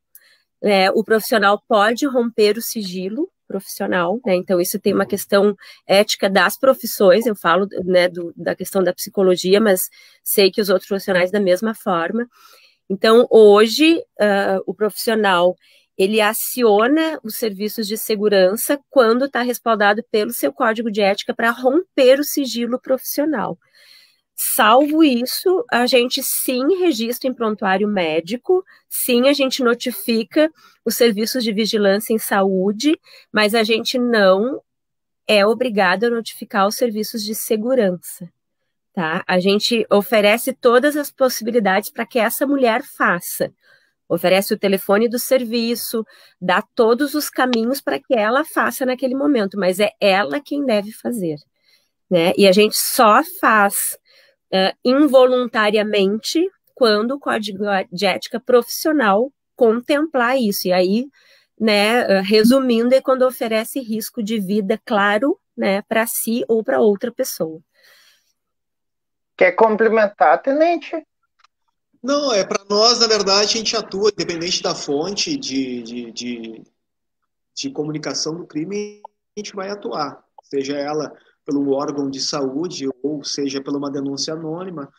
o profissional pode romper o sigilo profissional, né? Então isso tem uma questão ética das profissões, eu falo, né, da questão da psicologia, mas sei que os outros profissionais da mesma forma. Então hoje o profissional ele aciona os serviços de segurança quando está respaldado pelo seu código de ética para romper o sigilo profissional. Salvo isso, a gente sim registra em prontuário médico, sim a gente notifica os serviços de vigilância em saúde, mas a gente não é obrigado a notificar os serviços de segurança, tá? A gente oferece todas as possibilidades para que essa mulher faça. Oferece o telefone do serviço, dá todos os caminhos para que ela faça naquele momento, mas é ela quem deve fazer, né? E a gente só faz involuntariamente quando o código de ética profissional contemplar isso. E aí, né, resumindo, é quando oferece risco de vida claro, né, para si ou para outra pessoa. Quer complementar, tenente? Não, para nós, na verdade, a gente atua, independente da fonte de comunicação do crime, a gente vai atuar, seja ela pelo órgão de saúde, ou seja pela uma denúncia anônima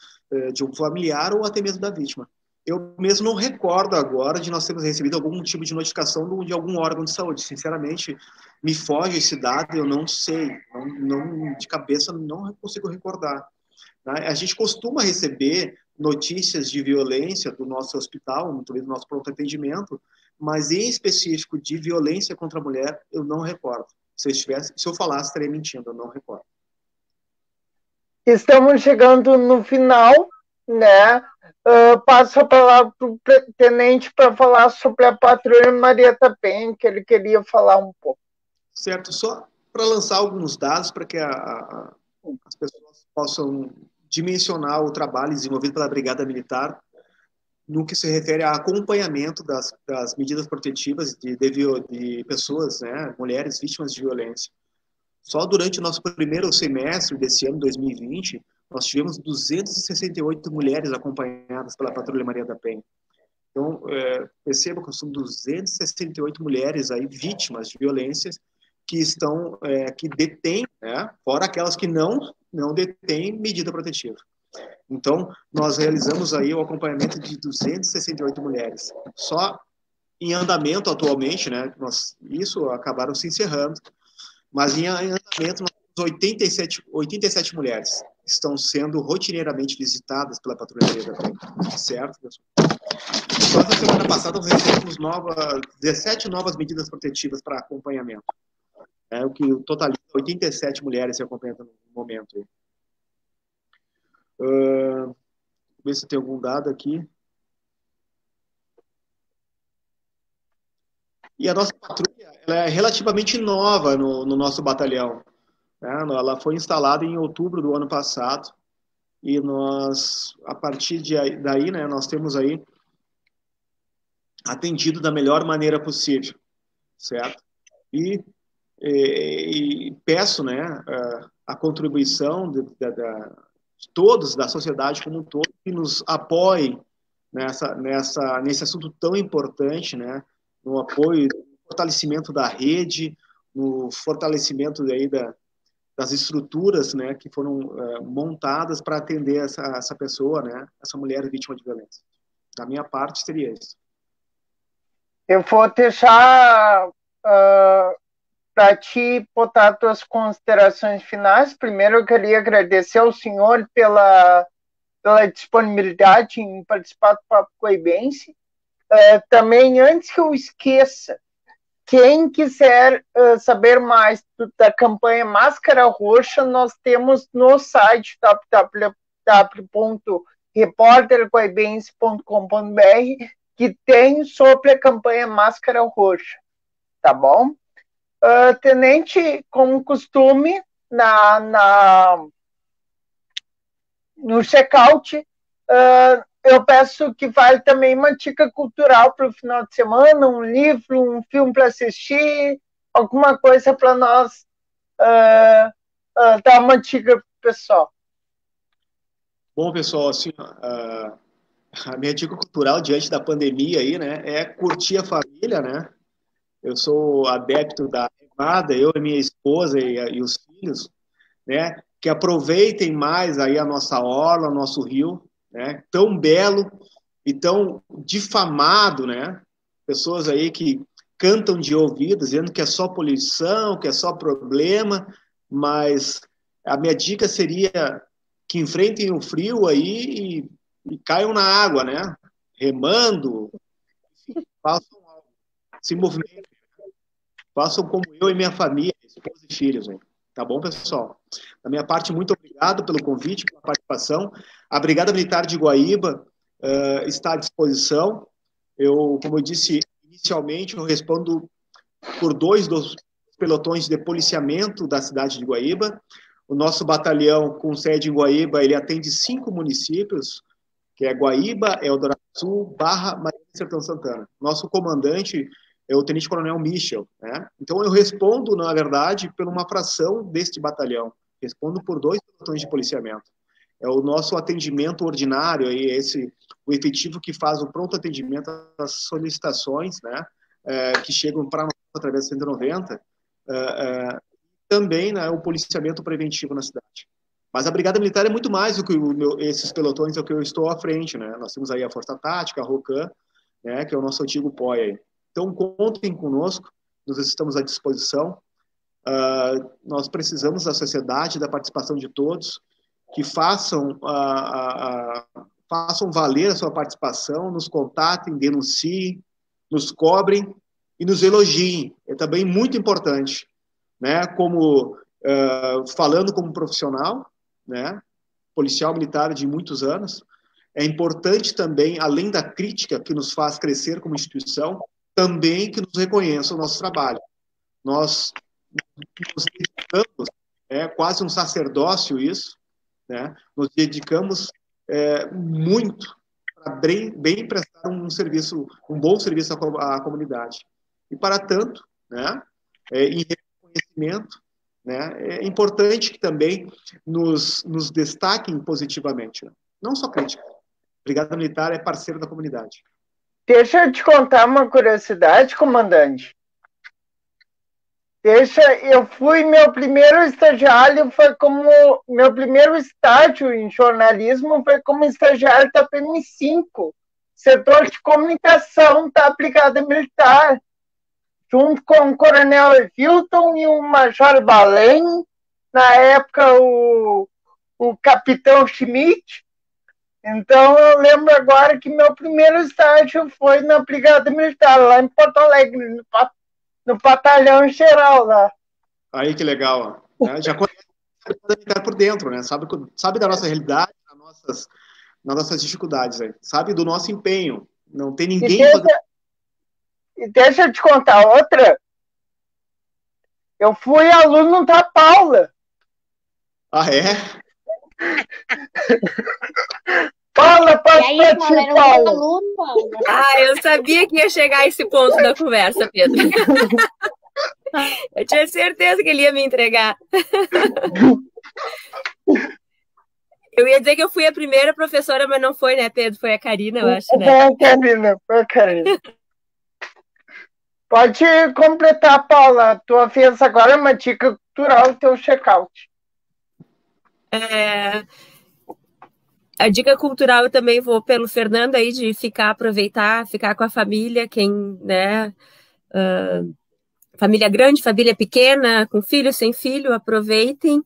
de um familiar ou até mesmo da vítima. Eu mesmo não recordo agora de nós termos recebido algum tipo de notificação de algum órgão de saúde. Sinceramente, me foge esse dado, eu não sei, não de cabeça não consigo recordar. A gente costuma receber notícias de violência do nosso hospital, do nosso pronto atendimento, mas em específico de violência contra a mulher, eu não recordo. Se eu falasse, estaria mentindo, eu não recordo. Estamos chegando no final, né? Passo a palavra para o tenente para falar sobre a patrulha Maria da Penha, que ele queria falar um pouco. Certo, só para lançar alguns dados para que as pessoas possam dimensionar o trabalho desenvolvido pela Brigada Militar no que se refere a acompanhamento das medidas protetivas de pessoas, né, mulheres vítimas de violência. Só durante o nosso primeiro semestre desse ano, 2020, nós tivemos 268 mulheres acompanhadas pela Patrulha Maria da Penha. Então, perceba que são 268 mulheres aí vítimas de violências que estão, que detêm, né, fora aquelas que não detêm medida protetiva. Então, nós realizamos aí o acompanhamento de 268 mulheres. Só em andamento atualmente, né, isso acabaram se encerrando, mas em andamento nós temos 87 mulheres que estão sendo rotineiramente visitadas pela Patrulha Maria da Penha, certo, pessoal? Só na semana passada nós recebemos 17 novas medidas protetivas para acompanhamento. O que totaliza 87 mulheres se acompanhando no momento. Ver se tem algum dado aqui. E a nossa patrulha ela é relativamente nova no nosso batalhão. Né? Ela foi instalada em outubro do ano passado. E nós, a partir daí, né, nós temos aí atendido da melhor maneira possível, certo? E peço, né, a contribuição de todos, da sociedade como um todo, que nos apoiem nesse assunto tão importante, né, no apoio, no fortalecimento da rede, no fortalecimento aí das estruturas, né, que foram montadas para atender essa pessoa, né, essa mulher vítima de violência. Da minha parte, seria isso. Eu vou deixar para ti botar tuas considerações finais. Primeiro, eu queria agradecer ao senhor pela disponibilidade em participar do Papo Coibense. Também, antes que eu esqueça, quem quiser saber mais da campanha Máscara Roxa, nós temos no site www.reportercoibense.com.br que tem sobre a campanha Máscara Roxa, tá bom? Tenente, como costume, no check-out, eu peço que vale também uma dica cultural para o final de semana, um livro, um filme para assistir, alguma coisa para nós dar uma dica para o pessoal. Bom, pessoal, assim, a minha dica cultural diante da pandemia aí, né, é curtir a família, né? Eu sou adepto da remada, eu e minha esposa e os filhos, né, que aproveitem mais aí a nossa orla, o nosso rio, né, tão belo e tão difamado, né? Pessoas aí que cantam de ouvido, dizendo que é só poluição, que é só problema, mas a minha dica seria que enfrentem o frio aí e caiam na água, né? Remando, se movimentem, façam como eu e minha família, esposa e filhos, hein? Tá bom, pessoal? Da minha parte, muito obrigado pelo convite, pela participação. A Brigada Militar de Guaíba está à disposição. Como eu disse inicialmente, eu respondo por 2 dos pelotões de policiamento da cidade de Guaíba. O nosso batalhão, com sede em Guaíba, ele atende 5 municípios, que é Guaíba, Eldorado Sul, Barra, Maria e Sertão Santana. Nosso comandante é o Tenente Coronel Michel, né? Então eu respondo, na verdade, por uma fração deste batalhão. Respondo por 2 pelotões de policiamento. É o nosso atendimento ordinário, o efetivo que faz o pronto atendimento às solicitações, né, que chegam para nós através do 190, também, né, o policiamento preventivo na cidade. Mas a Brigada Militar é muito mais do que esses pelotões, é o que eu estou à frente, né? Nós temos aí a Força Tática, a ROCAM, né, que é o nosso antigo POI aí. Então, contem conosco, nós estamos à disposição. Nós precisamos da sociedade, da participação de todos, que façam façam valer a sua participação, nos contatem, denunciem, nos cobrem e nos elogiem. É também muito importante, né? Como falando como profissional, né? Policial militar de muitos anos, é importante também, além da crítica que nos faz crescer como instituição, também que nos reconheça o nosso trabalho. Nós nos dedicamos, é quase um sacerdócio isso, né? Nos dedicamos muito para bem prestar um serviço, um bom serviço à comunidade. E para tanto, né, em reconhecimento, né, é importante que também nos destaquem positivamente, né? Não só crítica. Brigada Militar é parceiro da comunidade. Deixa eu te contar uma curiosidade, comandante. Eu fui, meu primeiro estagiário foi como, meu primeiro estágio em jornalismo foi como estagiário da PM5, setor de comunicação da Brigada Militar, junto com o Coronel Hilton e o Major Balém, na época o Capitão Schmidt. Então eu lembro agora que meu primeiro estágio foi na Brigada Militar, lá em Porto Alegre, no batalhão geral lá. Aí que legal, né? Já conhece a Brigada Militar por dentro, né? Sabe da nossa realidade, das nossas dificuldades, aí. Sabe do nosso empenho. Não tem ninguém E deixa eu te contar outra. Eu fui aluno da Paula. Ah, é? Paula, pode partir, Paula. Ah, eu sabia que ia chegar a esse ponto da conversa, Pedro. Eu tinha certeza que ele ia me entregar. Eu ia dizer que eu fui a primeira professora, mas não foi, né, Pedro? Foi a Karina, eu acho, né? Foi a Karina. Pode completar, Paula. Tu fez agora uma dica cultural do teu check-out. A dica cultural eu também vou pelo Fernando aí, de aproveitar, ficar com a família, né? Família grande, família pequena, com filho, sem filho, aproveitem.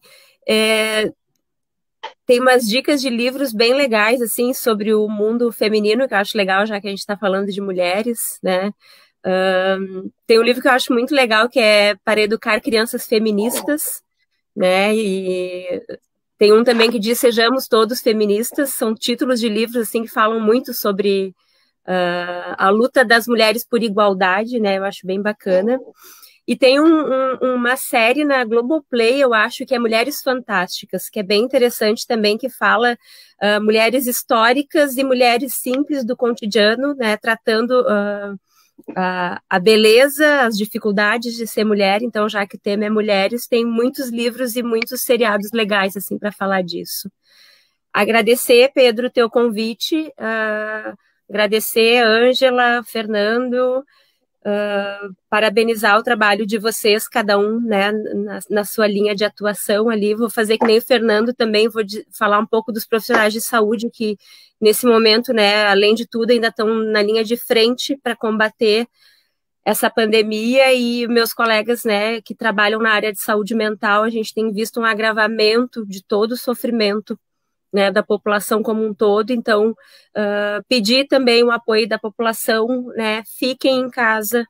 Tem umas dicas de livros bem legais, assim, sobre o mundo feminino, que eu acho legal, já que a gente está falando de mulheres, né? Tem um livro que eu acho muito legal, que é Para Educar Crianças Feministas, né? E tem um também que diz Sejamos Todos Feministas. São títulos de livros, assim, que falam muito sobre a luta das mulheres por igualdade, né? Eu acho bem bacana. E tem uma série na Globoplay, eu acho, que é Mulheres Fantásticas, que é bem interessante também, que fala mulheres históricas e mulheres simples do cotidiano, né, tratando a beleza, as dificuldades de ser mulher. Então, já que o tema é mulheres, tem muitos livros e muitos seriados legais, assim, para falar disso. Agradecer, Pedro, o teu convite, agradecer a Ângela, Fernando, parabenizar o trabalho de vocês, cada um, né, na sua linha de atuação ali. Vou fazer que nem o Fernando também, vou falar um pouco dos profissionais de saúde que, nesse momento, né, além de tudo, ainda estão na linha de frente para combater essa pandemia, e meus colegas, né, que trabalham na área de saúde mental. A gente tem visto um agravamento de todo o sofrimento, né, da população como um todo. Então, pedir também o apoio da população, né, fiquem em casa,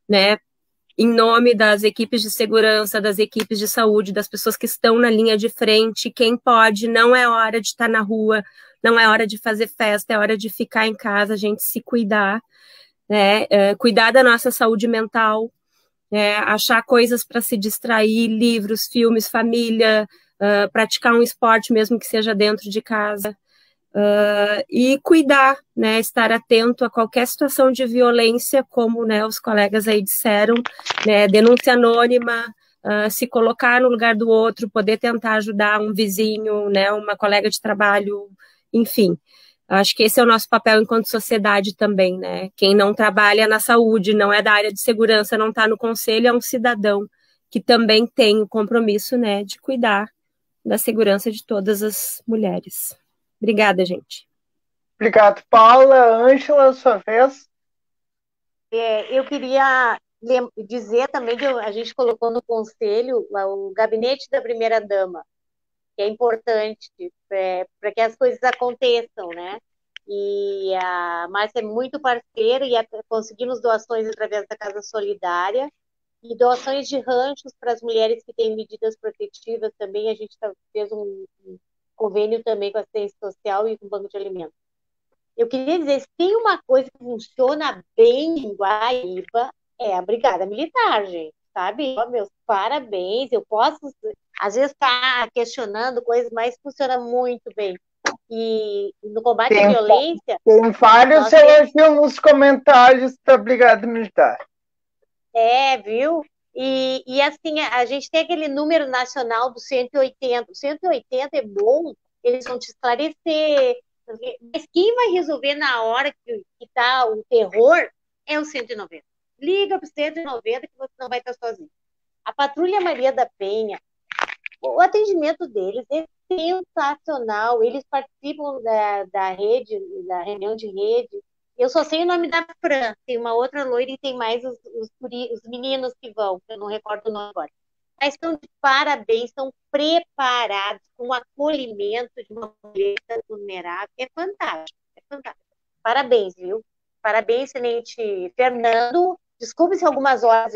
né, em nome das equipes de segurança, das equipes de saúde, das pessoas que estão na linha de frente. Quem pode, não é hora de estar na rua, não é hora de fazer festa, é hora de ficar em casa, a gente se cuidar, né, cuidar da nossa saúde mental, achar coisas para se distrair, livros, filmes, família, praticar um esporte, mesmo que seja dentro de casa, e cuidar, né, estar atento a qualquer situação de violência, como, né, os colegas aí disseram, né, denúncia anônima, se colocar no lugar do outro, poder tentar ajudar um vizinho, né, uma colega de trabalho, enfim. Acho que esse é o nosso papel enquanto sociedade também, né? Quem não trabalha na saúde, não é da área de segurança, não está no conselho, é um cidadão que também tem o compromisso, né, de cuidar da segurança de todas as mulheres. Obrigada, gente. Obrigado, Paula. Ângela, sua vez. Eu queria dizer também que a gente colocou no conselho o gabinete da primeira-dama, que é importante para que as coisas aconteçam, né? E a Márcia é muito parceira e conseguimos doações através da Casa Solidária e doações de ranchos para as mulheres que têm medidas protetivas também. A gente fez um convênio também com a assistência social e com o Banco de Alimentos. Eu queria dizer, se tem uma coisa que funciona bem em Guaíba, é a Brigada Militar, gente, sabe? Ó, meus parabéns, eu posso, às vezes, estar questionando coisas, mas funciona muito bem. E no combate à violência... Tem vários elogios nos comentários da Brigada Militar. Viu? E assim, a gente tem aquele número nacional do 180. O 180 é bom, eles vão te esclarecer. Mas quem vai resolver na hora que está o terror é o 190. Liga para o 190 que você não vai estar sozinho. A Patrulha Maria da Penha, o atendimento deles é sensacional. Eles participam da rede, da reunião de rede. Eu só sei o nome da Fran, tem uma outra loira e tem mais os meninos que vão, que eu não recordo o nome agora. Mas estão de parabéns, estão preparados com o acolhimento de uma mulher vulnerável. É fantástico, é fantástico. Parabéns, viu? Parabéns, Tenente Fernando. Desculpe se algumas horas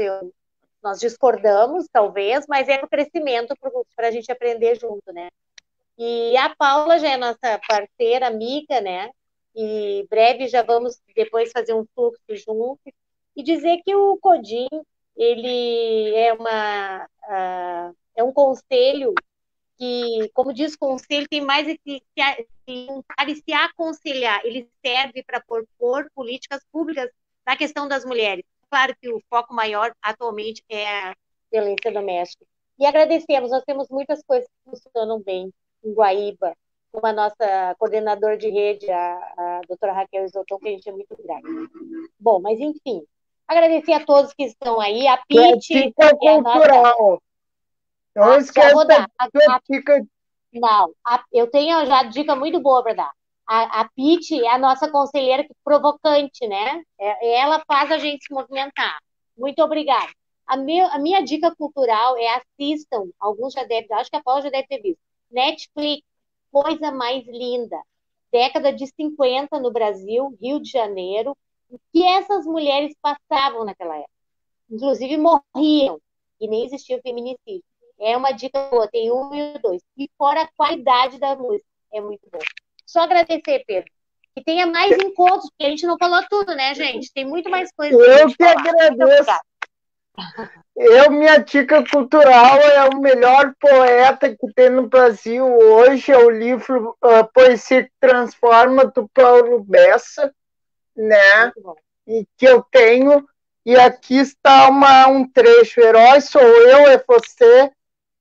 nós discordamos, talvez, mas é o crescimento para a gente aprender junto, né? E a Paula já é nossa parceira, amiga, né? E breve já vamos depois fazer um fluxo junto. E dizer que o CODIM, ele é um conselho que, como diz o conselho, tem mais que se juntar e se aconselhar. Ele serve para propor políticas públicas na questão das mulheres. Claro que o foco maior atualmente é a violência doméstica. E agradecemos, nós temos muitas coisas que funcionam bem em Guaíba, com a nossa coordenadora de rede, a doutora Raquel Isoton, que a gente é muito grata. Bom, mas enfim, agradecer a todos que estão aí, a Pete... cultural. Não esquece da dica. Não, eu tenho já dica muito boa para dar. A Pete é a nossa conselheira provocante, né? Ela faz a gente se movimentar. Muito obrigada. A minha dica cultural é assistam, alguns já devem, acho que a Paula já deve ter visto. Netflix, coisa mais linda. Década de 50 no Brasil, Rio de Janeiro, o que essas mulheres passavam naquela época. Inclusive morriam, e nem existia o feminicídio. É uma dica boa, tem 1 e 2. E fora a qualidade da música, é muito bom. Só agradecer, Pedro. E tenha mais encontros, porque a gente não falou tudo, né, gente? Tem muito mais coisas pra gente falar. Agradeço. Minha dica cultural é o melhor poeta que tem no Brasil hoje, é o livro Poesia que Transforma, do Paulo Bessa, né? E que eu tenho. E aqui está um trecho. Herói sou eu, é você,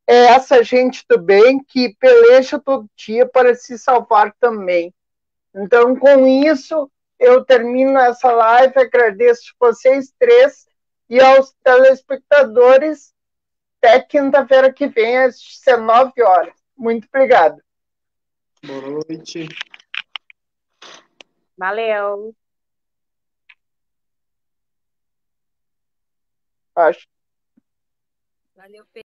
é essa gente do bem que peleja todo dia para se salvar também. Então, com isso, eu termino essa live, agradeço vocês três e aos telespectadores. Até quinta-feira que vem, às 19 horas. Muito obrigado. Boa noite. Valeu. Acho. Valeu,